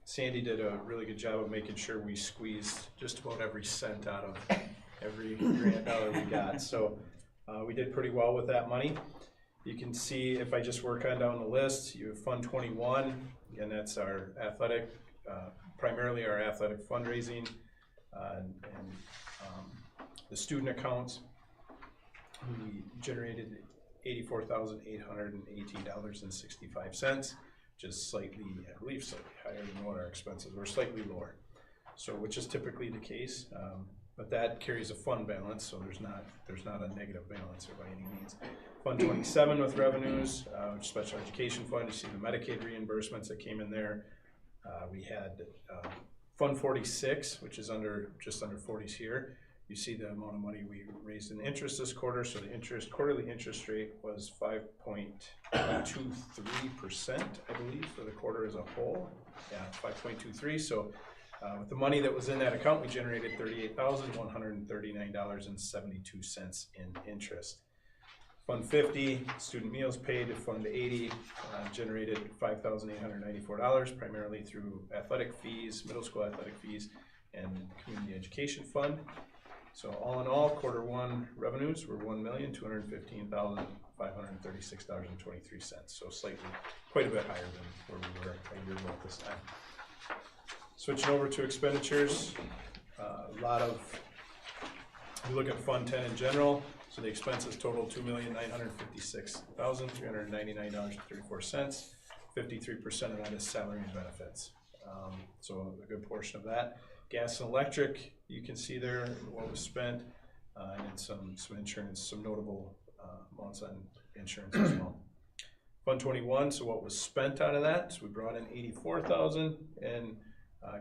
E: Sandy did a really good job of making sure we squeezed just about every cent out of every grant dollar we got. So we did pretty well with that money. You can see if I just work on down the list, you have Fund 21, again, that's our athletic, primarily our athletic fundraising, and the student accounts. We generated $84,818.65, which is slightly, I believe, slightly higher than what our expenses were, slightly lower. So, which is typically the case, but that carries a fund balance, so there's not a negative balance there by any means. Fund 27 with revenues, which is Special Education Fund. You see the Medicaid reimbursements that came in there. We had Fund 46, which is just under 40s here. You see the amount of money we raised in interest this quarter. So the quarterly interest rate was 5.23%, I believe, for the quarter as a whole. Yeah, 5.23. So with the money that was in that account, we generated $38,139.72 in interest. Fund 50, student meals paid. Fund 80 generated $5,894, primarily through athletic fees, middle school athletic fees, and community education fund. So all in all, quarter one revenues were $1,215,536.23. So slightly, quite a bit higher than where we were a year ago at this time. Switching over to expenditures, a lot of, we look at Fund 10 in general. So the expenses total $2,956,399.34. 53% of that is salary and benefits. So a good portion of that. Gas and electric, you can see there what was spent, and some insurance, some notable amounts on insurance as well. Fund 21, so what was spent out of that? So we brought in $84,000, and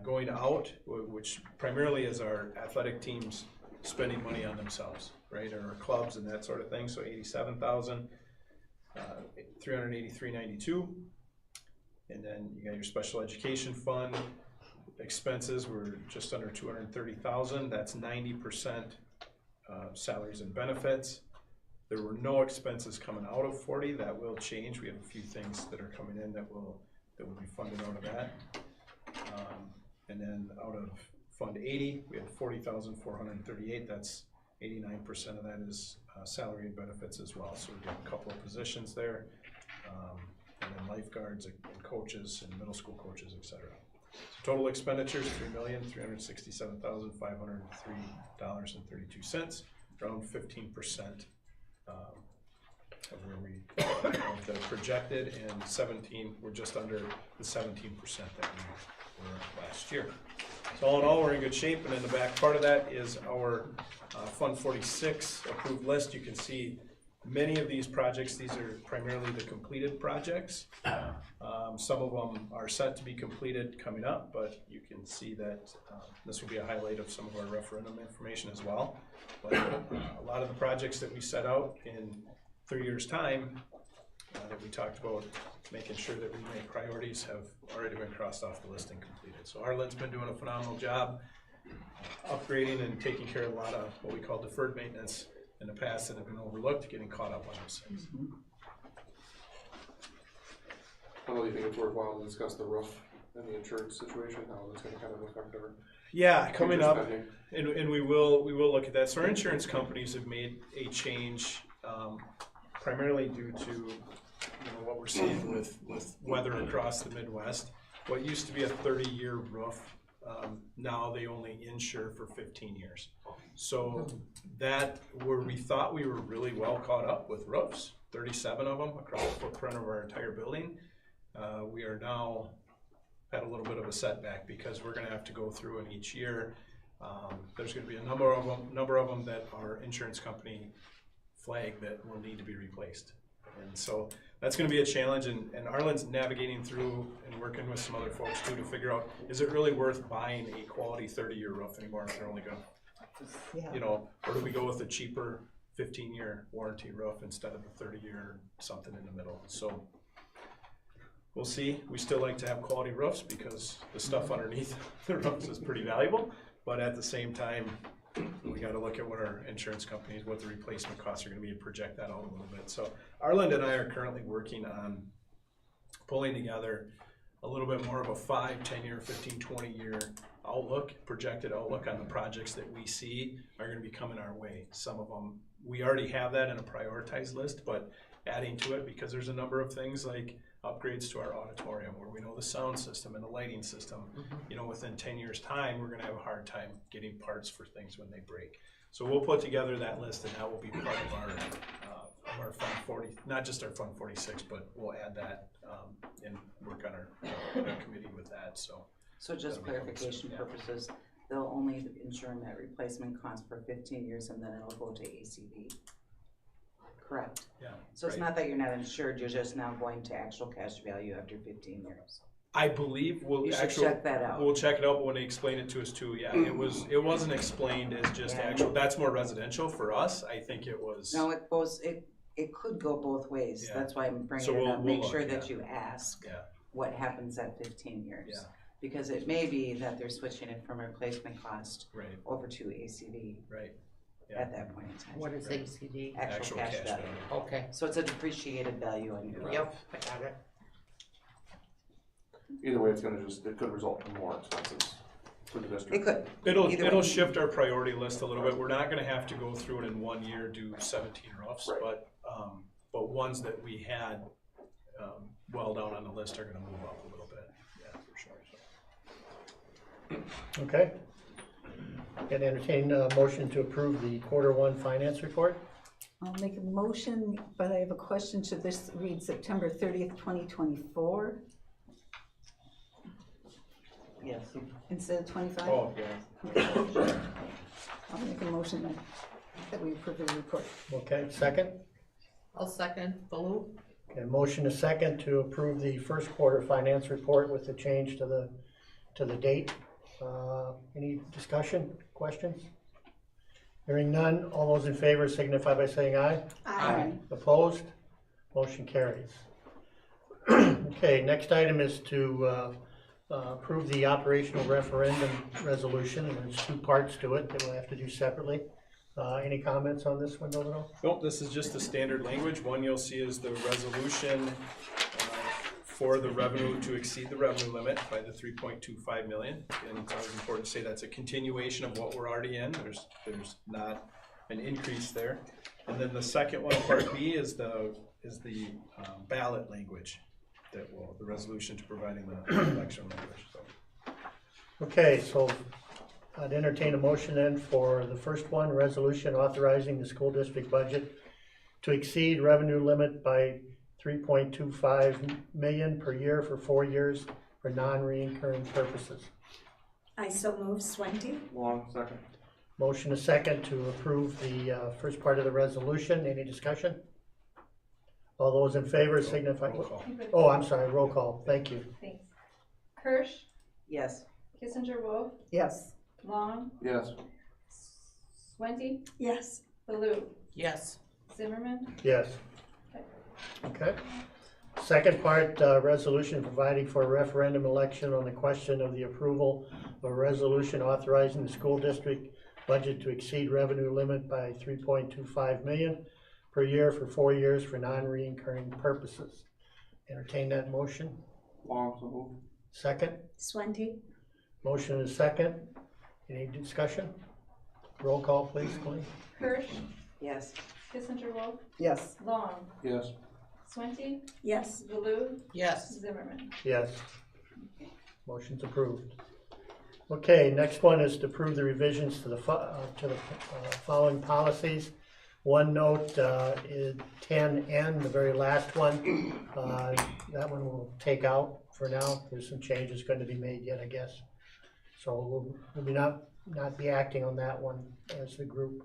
E: going out, which primarily is our athletic teams spending money on themselves, right, or clubs and that sort of thing. So $87,383.92, and then you got your special education fund. Expenses were just under $230,000. That's 90% salaries and benefits. There were no expenses coming out of 40. That will change. We have a few things that are coming in that will be funded out of that. And then out of Fund 80, we had $40,438. That's 89% of that is salary and benefits as well. So we got a couple of positions there, and then lifeguards and coaches and middle school coaches, etc. So total expenditures $3,367,503.32, around 15% of where we, the projected, and 17, we're just under the 17% that we were last year. So all in all, we're in good shape, and in the back part of that is our Fund 46 approved list. You can see many of these projects, these are primarily the completed projects. Some of them are set to be completed coming up, but you can see that this will be a highlight of some of our referendum information as well. But a lot of the projects that we set out in 3 years' time that we talked about making sure that we make priorities have already been crossed off the list and completed. So Arlen's been doing a phenomenal job upgrading and taking care of a lot of what we call deferred maintenance in the past that have been overlooked, getting caught up on those things.
P: How do you think it's worthwhile to discuss the roof and the insurance situation, how that's gonna kind of affect our?
E: Yeah, coming up,
P: spending?
E: and we will look at that. So our insurance companies have made a change, primarily due to what we're seeing with weather across the Midwest. What used to be a 30-year roof, now they only insure for 15 years. So that, where we thought we were really well caught up with roofs, 37 of them across the footprint of our entire building, we are now at a little bit of a setback because we're gonna have to go through and each year, there's gonna be a number of them that our insurance company flag that will need to be replaced. And so that's gonna be a challenge, and Arlen's navigating through and working with some other folks too to figure out, is it really worth buying a quality 30-year roof anymore if they're only gonna, or do we go with a cheaper 15-year warranty roof instead of a 30-year something in the middle? So we'll see. We still like to have quality roofs because the stuff underneath the roofs is pretty valuable, but at the same time, we got to look at what our insurance companies, what the replacement costs are going to be, and project that out a little bit. So Arlen and I are currently working on pulling together a little bit more of a 5, 10-year, 15, 20-year outlook, projected outlook on the projects that we see are going to be coming our way. Some of them, we already have that in a prioritized list, but adding to it because there's a number of things like upgrades to our auditorium where we know the sound system and the lighting system, within 10 years time, we're gonna have a hard time getting parts for things when they break. So we'll put together that list and that will be part of our Fund 40, not just our Fund 46, but we'll add that and work on our committee with that, so.
L: So just clarification purposes, they'll only insure that replacement cost for 15 years and then it'll go to ACV. Correct.
E: Yeah.
L: So it's not that you're not insured, you're just now going to actual cash value after 15 years.
E: I believe
L: You should check that out.
E: We'll check it out, but when they explain it to us too, yeah, it wasn't explained as just actual, that's more residential for us, I think it was.
L: No, it could go both ways,
E: Yeah.
L: that's why I'm bringing
E: So
L: it up, make
E: we'll
L: sure
E: look,
L: that
E: yeah.
L: you ask
E: Yeah.
L: what happens at 15 years.
E: Yeah.
L: Because it may be that they're switching it from replacement cost
E: Right.
L: over to ACV.
E: Right. Yeah.
L: At that point in time.
O: What is ACV?
L: Actual cash value.
O: Okay.
L: So it's a depreciated value on your.
O: Yep, I got it.
P: Either way, it could result in more expenses for the district.
L: It could.
E: It'll shift our priority list a little bit. We're not gonna have to go through and in 1 year do 17 roofs, but ones that we had well down on the list are gonna move up a little bit. Yeah, for sure. So.
B: Okay. Can entertain a motion to approve the Q1 finance report?
F: I'll make a motion, but I have a question. Should this read September 30th, 2024
L: Yes.
F: instead of 25?
E: Oh, yeah.
F: Okay. I'll make a motion that we approve the report.
B: Okay, second?
O: I'll second. Baloo?
B: Okay, motion is second to approve the Q1 finance report with the change to the date. Any discussion, questions? Hearing none, all those in favor signify by saying aye.
F: Aye.
B: Opposed? Motion carries. Okay, next item is to approve the operational referendum resolution, and there's 2 parts to it that we'll have to do separately. Any comments on this one, Dolito?
E: Nope, this is just the standard language. One you'll see is the resolution for the revenue to exceed the revenue limit by the 3.25 million. And it's always important to say that's a continuation of what we're already in. There's not an increase there. And then the second one, part B, is the ballot language that will, the resolution to providing the election language. So.
B: Okay, so I'd entertain a motion then for the first one, resolution authorizing the school district budget to exceed revenue limit by 3.25 million per year for 4 years for non-reoccurring purposes.
A: I so move. Swente?
P: Long, second.
B: Motion is second to approve the first part of the resolution. Any discussion? All those in favor signify.
E: Roll call.
B: Oh, I'm sorry, roll call. Thank you.
C: Thanks. Kirsch,
L: Yes.
C: Kissinger Wolf,
F: Yes.
C: Long,
P: Yes.
C: Swente,
A: Yes.
C: Baloo,
O: Yes.
C: Zimmerman,
B: Yes. Okay. Second part, resolution providing for a referendum election on the question of the approval of a resolution authorizing the school district budget to exceed revenue limit by 3.25 million per year for 4 years for non-reoccurring purposes. Entertain that motion.
P: Long, so move.
B: Second.
A: Swente?
B: Motion is second. Any discussion? Roll call, please, Colleen.
C: Kirsch,
L: Yes.
C: Kissinger Wolf,
F: Yes.
C: Long,
P: Yes.
C: Swente,
A: Yes.
C: Baloo,
O: Yes.
C: Zimmerman.
B: Yes. Motion's approved. Okay, next one is to approve the revisions to the following policies. One note is 10N, the very last one. That one we'll take out for now. There's some changes going to be made yet, I guess. So we'll be not be acting on that one as a group.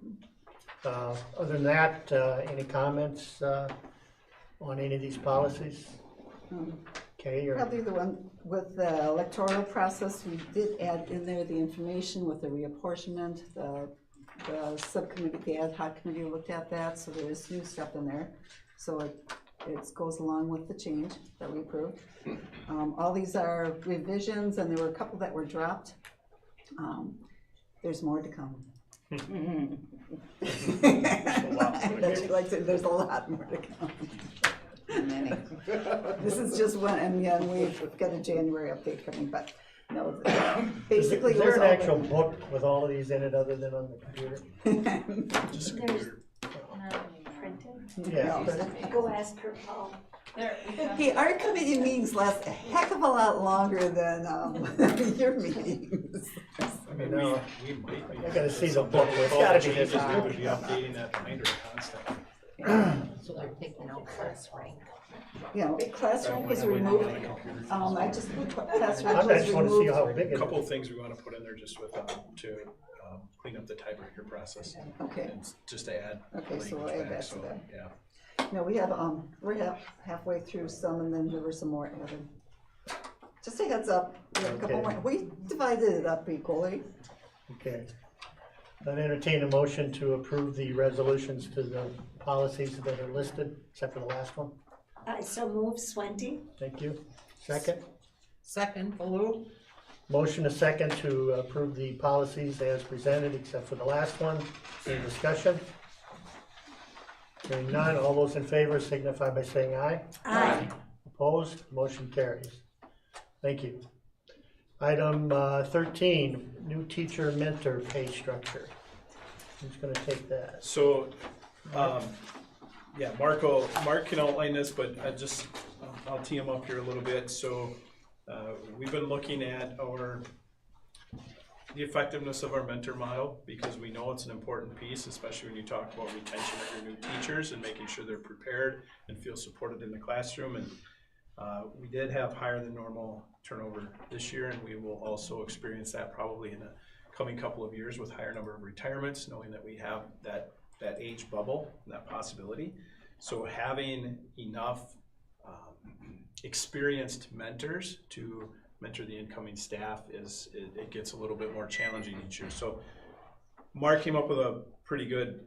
B: Other than that, any comments on any of these policies? Okay, you're.
F: Probably the one with the electoral process, we did add in there the information with the reapportionment. The subcommittee, the ad hoc committee looked at that, so there is new stuff in there. So it goes along with the change that we approved. All these are revisions, and there were a couple that were dropped. There's more to come. There's a lot more to come.
L: Many.
F: This is just one, and yeah, we've got a January update coming, but no, basically.
B: Is there
F: it was
B: an
F: all-
B: actual book with all of these in it other than on the computer?
E: Just a computer.
B: Yeah.
A: Go ask her, Paul.
C: There.
F: The art committee meetings last a heck of a lot longer than your meetings.
E: I mean, we might be.
B: I gotta see the book. It's
E: All
B: gotta
E: the
B: be this
E: changes, we
B: high.
E: would be updating that binder constantly.
O: So they're taking out class rank.
F: You know, class rank was removed. I just put class rank
B: I
F: was
B: just wanna see how
F: removed.
B: big it
E: A couple
B: is.
E: of things we want to put in there just with, to clean up the tiebreaker process.
F: Okay.
E: And just to add
F: Okay, so we'll
E: language
F: add
E: back,
F: that to
E: so,
F: that.
E: yeah.
F: No, we have, we're halfway through some, and then there were some more added. Just a heads up, we have a couple
B: Okay.
F: more, we divided it up equally.
B: Okay. I'd entertain a motion to approve the resolutions to the policies that are listed, except for the last one.
A: I so move. Swente?
B: Thank you. Second.
O: Second, Baloo?
B: Motion is second to approve the policies as presented, except for the last one. Any discussion? Hearing none, all those in favor signify by saying aye.
A: Aye.
B: Opposed, motion carries. Thank you. Item 13, new teacher mentor pay structure. Who's gonna take that?
E: So, yeah, Mark can outline this, but I'll tee him up here a little bit. So, we've been looking at the effectiveness of our mentor model, because we know it's an important piece, especially when you talk about retention of your new teachers and making sure they're prepared and feel supported in the classroom. And we did have higher than normal turnover this year, and we will also experience that probably in the coming couple of years with higher number of retirements, knowing that we have that age bubble, that possibility. So having enough experienced mentors to mentor the incoming staff it gets a little bit more challenging each year. So Mark came up with a pretty good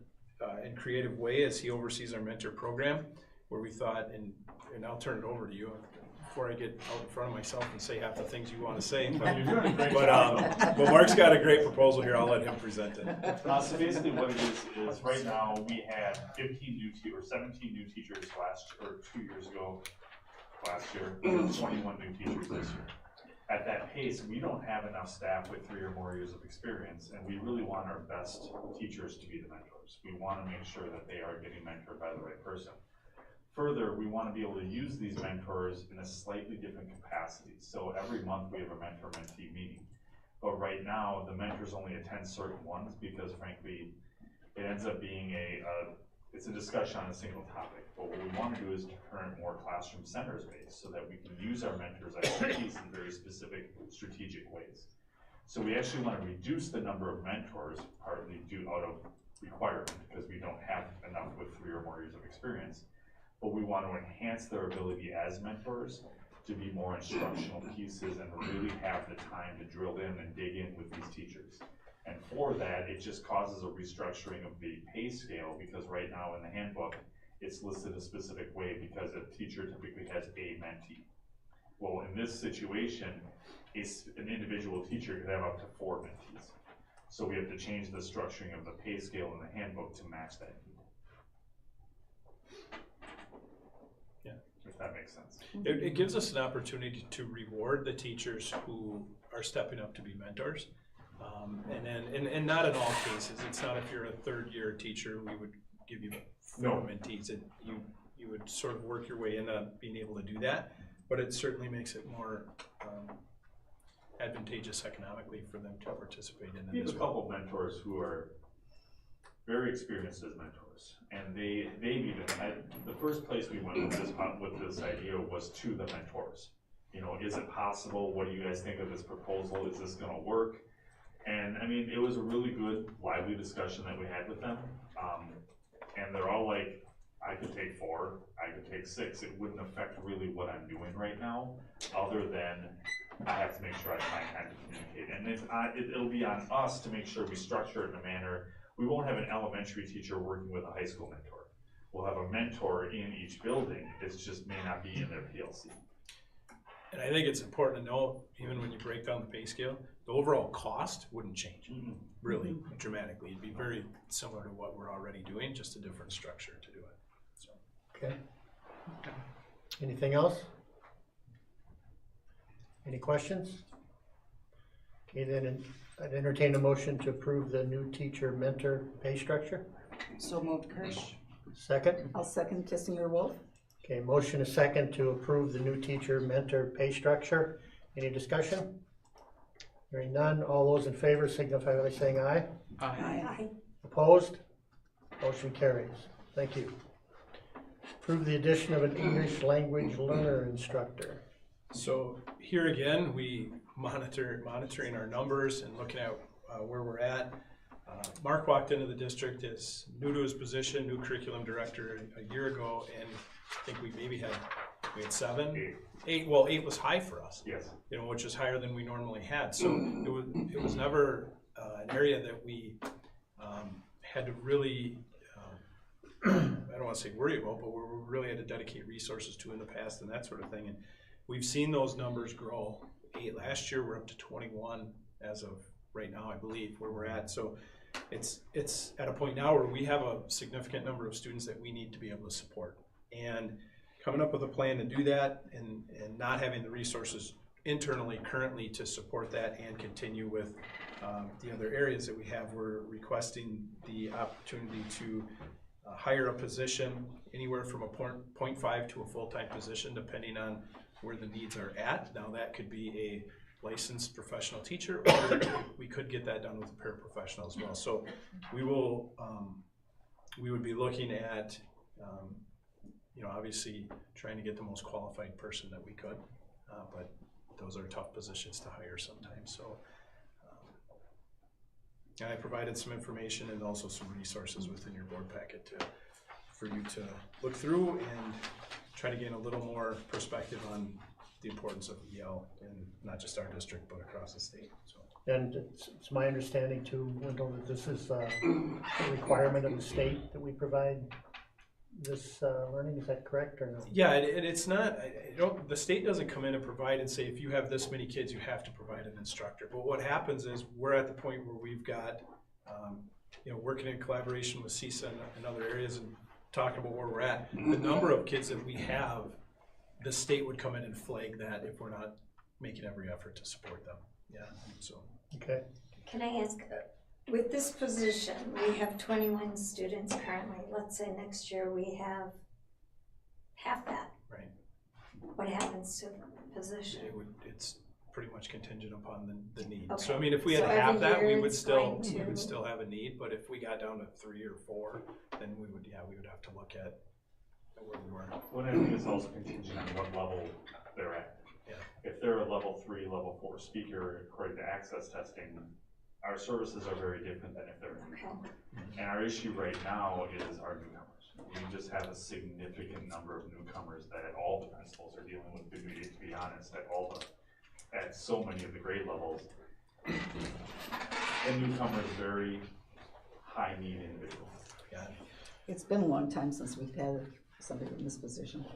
E: and creative way as he oversees our mentor program, where we thought, and I'll turn it over to you before I get out in front of myself and say half the things you want to say. But Mark's got a great proposal here. I'll let him present it.
J: So basically what it is right now we had 17 new teachers 2 years ago, last year, 21 new teachers this year. At that pace, we don't have enough staff with 3 or more years of experience, and we really want our best teachers to be the mentors. We want to make sure that they are getting mentored by the right person. Further, we want to be able to use these mentors in a slightly different capacity. So every month we have a mentor-mentee meeting. But right now, the mentors only attend certain ones because frankly, it ends up being it's a discussion on a single topic. But what we want to do is turn it more classroom centers based so that we can use our mentors' expertise in very specific strategic ways. So we actually want to reduce the number of mentors, partly due out of requirement, because we don't have enough with 3 or more years of experience. But we want to enhance their ability as mentors to be more instructional pieces and really have the time to drill in and dig in with these teachers. And for that, it just causes a restructuring of the pay scale, because right now in the handbook, it's listed a specific way because a teacher typically has a mentee. Well, in this situation, an individual teacher could have up to 4 mentees. So we have to change the structuring of the pay scale in the handbook to match that need.
E: Yeah.
J: If that makes sense.
E: It gives us an opportunity to reward the teachers who are stepping up to be mentors. And not in all cases. It's not if you're a 3rd-year teacher, we would give you 4 mentees. You would sort of work your way into being able to do that, but it certainly makes it more advantageous economically for them to participate in
J: We
E: it
J: have
E: as
J: a
E: well.
J: couple of mentors who are very experienced as mentors, and they've even, the first place we went with this idea was to the mentors. You know, is it possible? What do you guys think of this proposal? Is this gonna work? And I mean, it was a really good, lively discussion that we had with them. And they're all like, I could take 4, I could take 6. It wouldn't affect really what I'm doing right now, other than I have to make sure I find time to communicate. And it'll be on us to make sure we structure it in a manner. We won't have an elementary teacher working with a high school mentor. We'll have a mentor in each building. It just may not be in their PLC.
E: And I think it's important to know, even when you break down the pay scale, the overall cost wouldn't change really dramatically. It'd be very similar to what we're already doing, just a different structure to do it. So.
B: Okay. Anything else? Any questions? Okay, then I'd entertain a motion to approve the new teacher mentor pay structure.
L: So moved, Kirsch.
B: Second?
F: I'll second Kissinger Wolf.
B: Okay, motion is second to approve the new teacher mentor pay structure. Any discussion? Hearing none, all those in favor signify by saying aye.
F: Aye.
B: Opposed? Motion carries. Thank you. Approve the addition of an English language learner instructor.
E: So here again, we monitoring our numbers and looking at where we're at. Mark walked into the district as new to his position, new curriculum director a year ago, and I think we had 7, 8. Well, 8 was high for us.
J: Yes.
E: You know, which is higher than we normally had. So it was never an area that we had to really, I don't want to say worry about, but we really had to dedicate resources to in the past and that sort of thing. And we've seen those numbers grow. 8 last year, we're up to 21 as of right now, I believe, where we're at. So it's at a point now where we have a significant number of students that we need to be able to support. And coming up with a plan to do that and not having the resources internally currently to support that and continue with the other areas that we have, we're requesting the opportunity to hire a position anywhere from a 0.5 to a full-time position, depending on where the needs are at. Now that could be a licensed professional teacher, or we could get that done with a paraprofessional as well. So we would be looking at, you know, obviously trying to get the most qualified person that we could, but those are tough positions to hire sometimes. So, and I provided some information and also some resources within your board packet for you to look through and try to gain a little more perspective on the importance of EL in not just our district, but across the state. So.
B: And it's my understanding too, Wendell, that this is a requirement of the state that we provide this learning. Is that correct or no?
E: Yeah, and it's not, the state doesn't come in and provide and say, if you have this many kids, you have to provide an instructor. But what happens is we're at the point where we've got, you know, working in collaboration with CISA and other areas and talking about where we're at. The number of kids that we have, the state would come in and flag that if we're not making every effort to support them. Yeah, so.
B: Okay.
A: Can I ask, with this position, we have 21 students currently. Let's say next year we have half that.
E: Right.
A: What happens to the position?
E: It's pretty much contingent upon the need. So I
A: Okay.
E: mean, if we had
A: So
E: half
A: every
E: that, we
A: year
E: would
A: it's
E: still,
A: going
E: we
A: to-
E: would still have a need, but if we got down to 3 or 4, then we would have to look at where we were.
J: Well, I think it's also contingent on what level they're at.
E: Yeah.
J: If they're a level 3, level 4 speaker, according to access testing, our services are very different than if they're a newcomer. And our issue right now is our newcomers. We just have a significant number of newcomers that all the principals are dealing with, to be honest, at so many of the grade levels. And newcomers very high need individuals.
E: Yeah.
F: It's been a long time since we've had somebody in this position.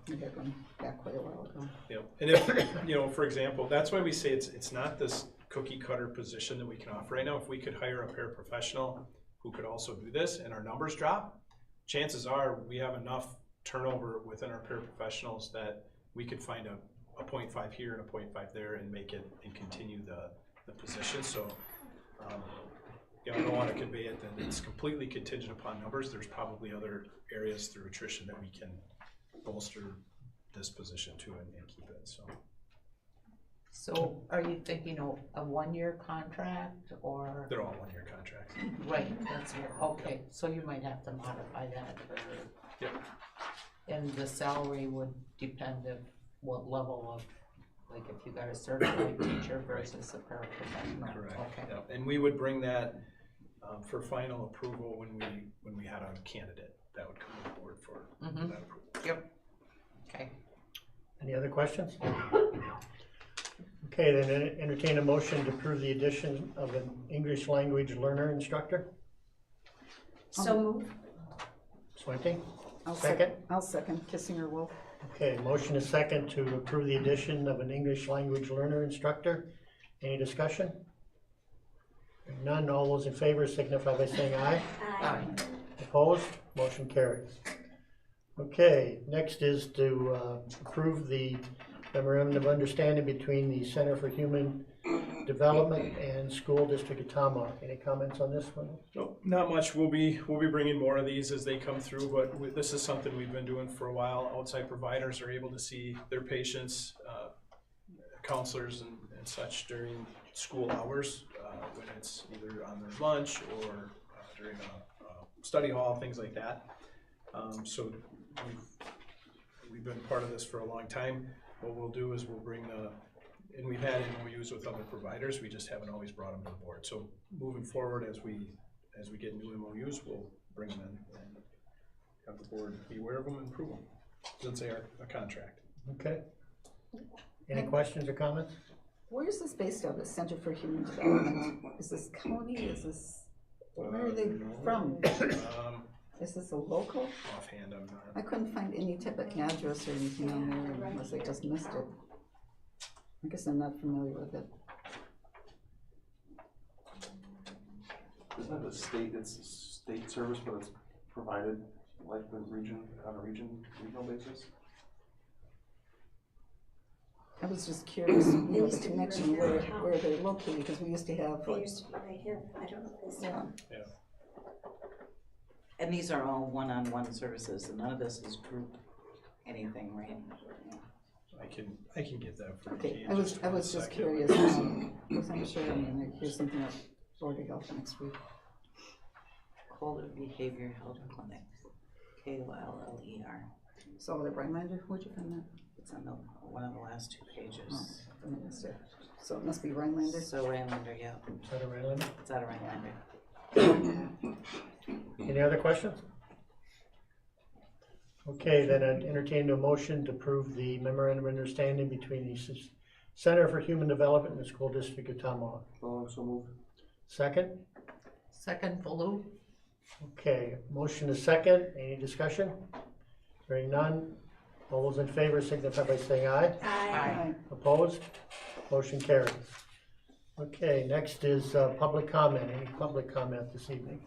F: We had one back quite a while ago.
E: Yep, and if, for example, that's why we say it's not this cookie cutter position that we can offer right now. If we could hire a paraprofessional who could also do this and our numbers drop, chances are we have enough turnover within our paraprofessionals that we could find a 0.5 here and a 0.5 there and make it and continue the position. So, I don't want to convey it that it's completely contingent upon numbers. There's probably other areas through attrition that we can bolster this position too and keep it, so.
O: So are you thinking of a 1-year contract or?
E: They're all 1-year contracts.
O: Right, okay, so you might have to modify that.
E: Yep.
O: And the salary would depend on what level of, like if you got a certified teacher versus a paraprofessional.
E: Correct.
O: Okay.
E: Yep. And we would bring that for final approval when we had a candidate that would come on board for that approval.
O: Yep. Okay.
B: Any other questions? Okay, then entertain a motion to approve the addition of an English language learner instructor.
A: So move.
B: Swinty?
F: I'll
B: Second?
F: I'll second, Kissinger Wolf.
B: Okay, motion is second to approve the addition of an English language learner instructor. Any discussion? Hearing none, all those in favor signify by saying aye.
A: Aye.
B: Opposed? Motion carries. Okay, next is to approve the memorandum of understanding between the Center for Human Development and School District of Tomahawk. Any comments on this one?
E: Nope, not much. We'll be bringing more of these as they come through, but this is something we've been doing for a while. Outside providers are able to see their patients, counselors and such during school hours, when it's either on their lunch or during a study hall, things like that. So we've been part of this for a long time. What we'll do is we'll bring and we've had MOUs with other providers, we just haven't always brought them to the board. So moving forward, as we get new MOUs, we'll bring them in and have the board be aware of them and approve them, since they are a contract.
B: Okay. Any questions or comments?
F: Where is this based out of, the Center for Human Development? Is this county, is this, where are they from? Is this a local?
E: Offhand, I'm not.
F: I couldn't find any type of address or anything on there unless I just missed it. I guess I'm not familiar with it.
P: Isn't it it's a state service, but it's provided like the region, on a regional basis?
F: I was just curious, the connection where they're located, because we used to have.
A: They used to be right here. I don't know if they still.
E: Yeah.
L: And these are all one-on-one services, and none of this is group anything, right?
E: I can get that for you.
F: Okay,
E: in
F: I was
E: just
F: just
E: second.
F: curious, wasn't sure, I mean, here's something else, Board of Health next week.
L: Kohler Behavior Health Clinic, K-O-L-L-E-R.
F: So the Rhinelander, where'd you find that?
L: It's on one of the last 2 pages.
F: Oh, I missed it. So it must be Rhinelander?
L: So Rhinelander, yeah.
B: Is that a Rhinelander?
L: It's out of Rhinelander.
B: Any other questions? Okay, then I'd entertain a motion to approve the memorandum of understanding between the Center for Human Development and the School District of Tomahawk.
P: So moved.
B: Second?
O: Second, Baloo?
B: Okay, motion is second. Any discussion? Hearing none. All those in favor signify by saying aye.
A: Aye.
B: Opposed? Motion carries. Okay, next is public comment. Any public comment this evening?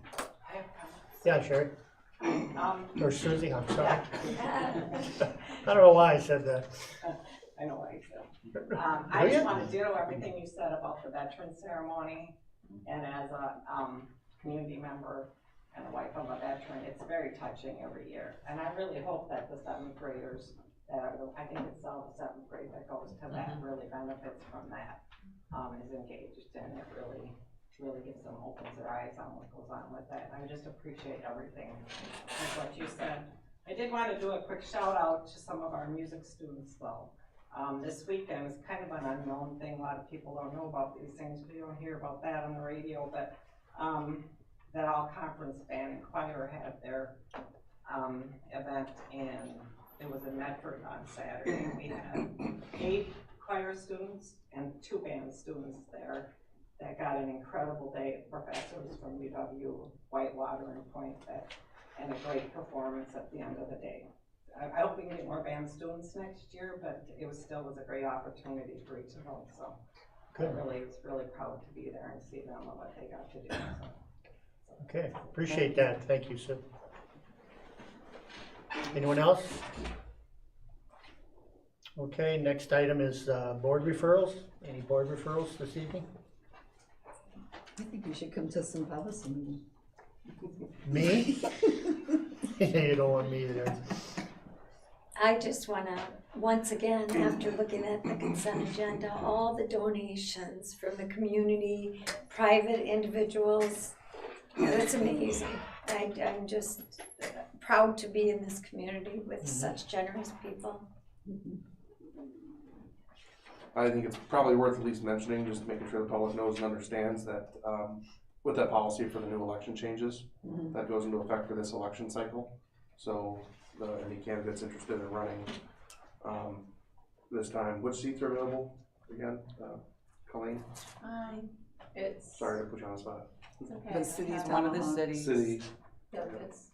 B: Yeah, Sherry. Or Susie, I'm sorry. I don't know why I said that.
Q: I know why you said.
B: Do
Q: I just
B: you?
Q: want to do everything you said about the veteran ceremony, and as a community member and the wife of a veteran, it's very touching every year. And I really hope that the 7th graders that are, I think it's all the seventh grade that goes to that, really benefits from that, is engaged, and it really gives them, opens their eyes on what goes on with that. I just appreciate everything, like what you said. I did want to do a quick shout out to some of our music students though. This weekend is kind of an unknown thing, a lot of people don't know about these things, but you don't hear about that on the radio, but that All Conference Band and Choir had their event, and it was in Medford on Saturday. We had 8 choir students and 2 band students there that got an incredible day, professors from UW, Whitewater and Point, and a great performance at the end of the day. I hope we can get more band students next year, but it was a great opportunity for each of them, so.
B: Good.
Q: I was really proud to be there and see them and what they got to do, so.
B: Okay, appreciate that. Thank you, Sue. Anyone else? Okay, next item is board referrals. Any board referrals this evening?
F: I think you should come to some policy meeting.
B: Me? You don't want me there.
A: I just want to, once again, after looking at the consent agenda, all the donations from the community, private individuals, it's amazing. I'm just proud to be in this community with such generous people.
P: I think it's probably worth at least mentioning, just making sure the public knows and understands that with that policy for the new election changes, that goes into effect for this election cycle. So any candidates interested in running this time, which seats are available again? Colleen?
C: It's.
P: Sorry to put you on the spot.
C: It's okay.
F: The city's
O: One of the cities.
P: City.
C: Yep, it's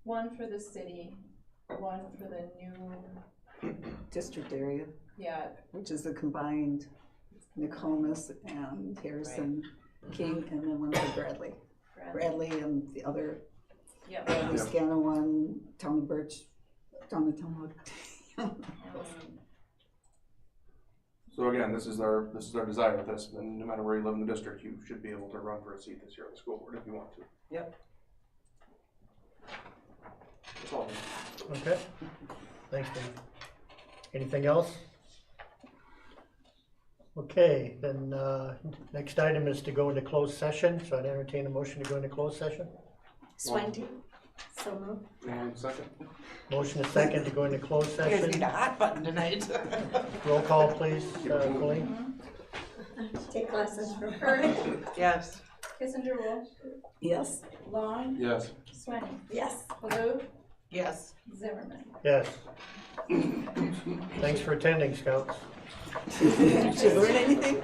C: one for the city, one for the new,
F: District area,
C: yeah,
F: which is the combined Nokomis and Harrison, King, and then one for Bradley. Bradley and the other,
C: yep.
F: Bradley, Scanawan, Town of Birch, Town of Townwood.
P: So again, this is our desire with this, and no matter where you live in the district, you should be able to run for a seat this year on the school board if you want to.
F: Yep.
P: That's all.
B: Okay. Thanks, Dave. Anything else? Okay, then next item is to go into closed session, so I'd entertain a motion to go into closed session.
A: Swenty, so moved.
P: And second.
B: Motion is second to go into closed
O: You guys need
B: session.
O: a hot button tonight.
B: Roll call, please, Colleen.
A: Take lessons from her.
O: Yes.
C: Kissinger Wolf,
F: Yes.
C: Long,
P: Yes.
C: Sweating,
A: Yes.
C: Baloo,
O: Yes.
C: Zimmerman.
B: Yes. Thanks for attending, Scouts.
F: Did you learn anything?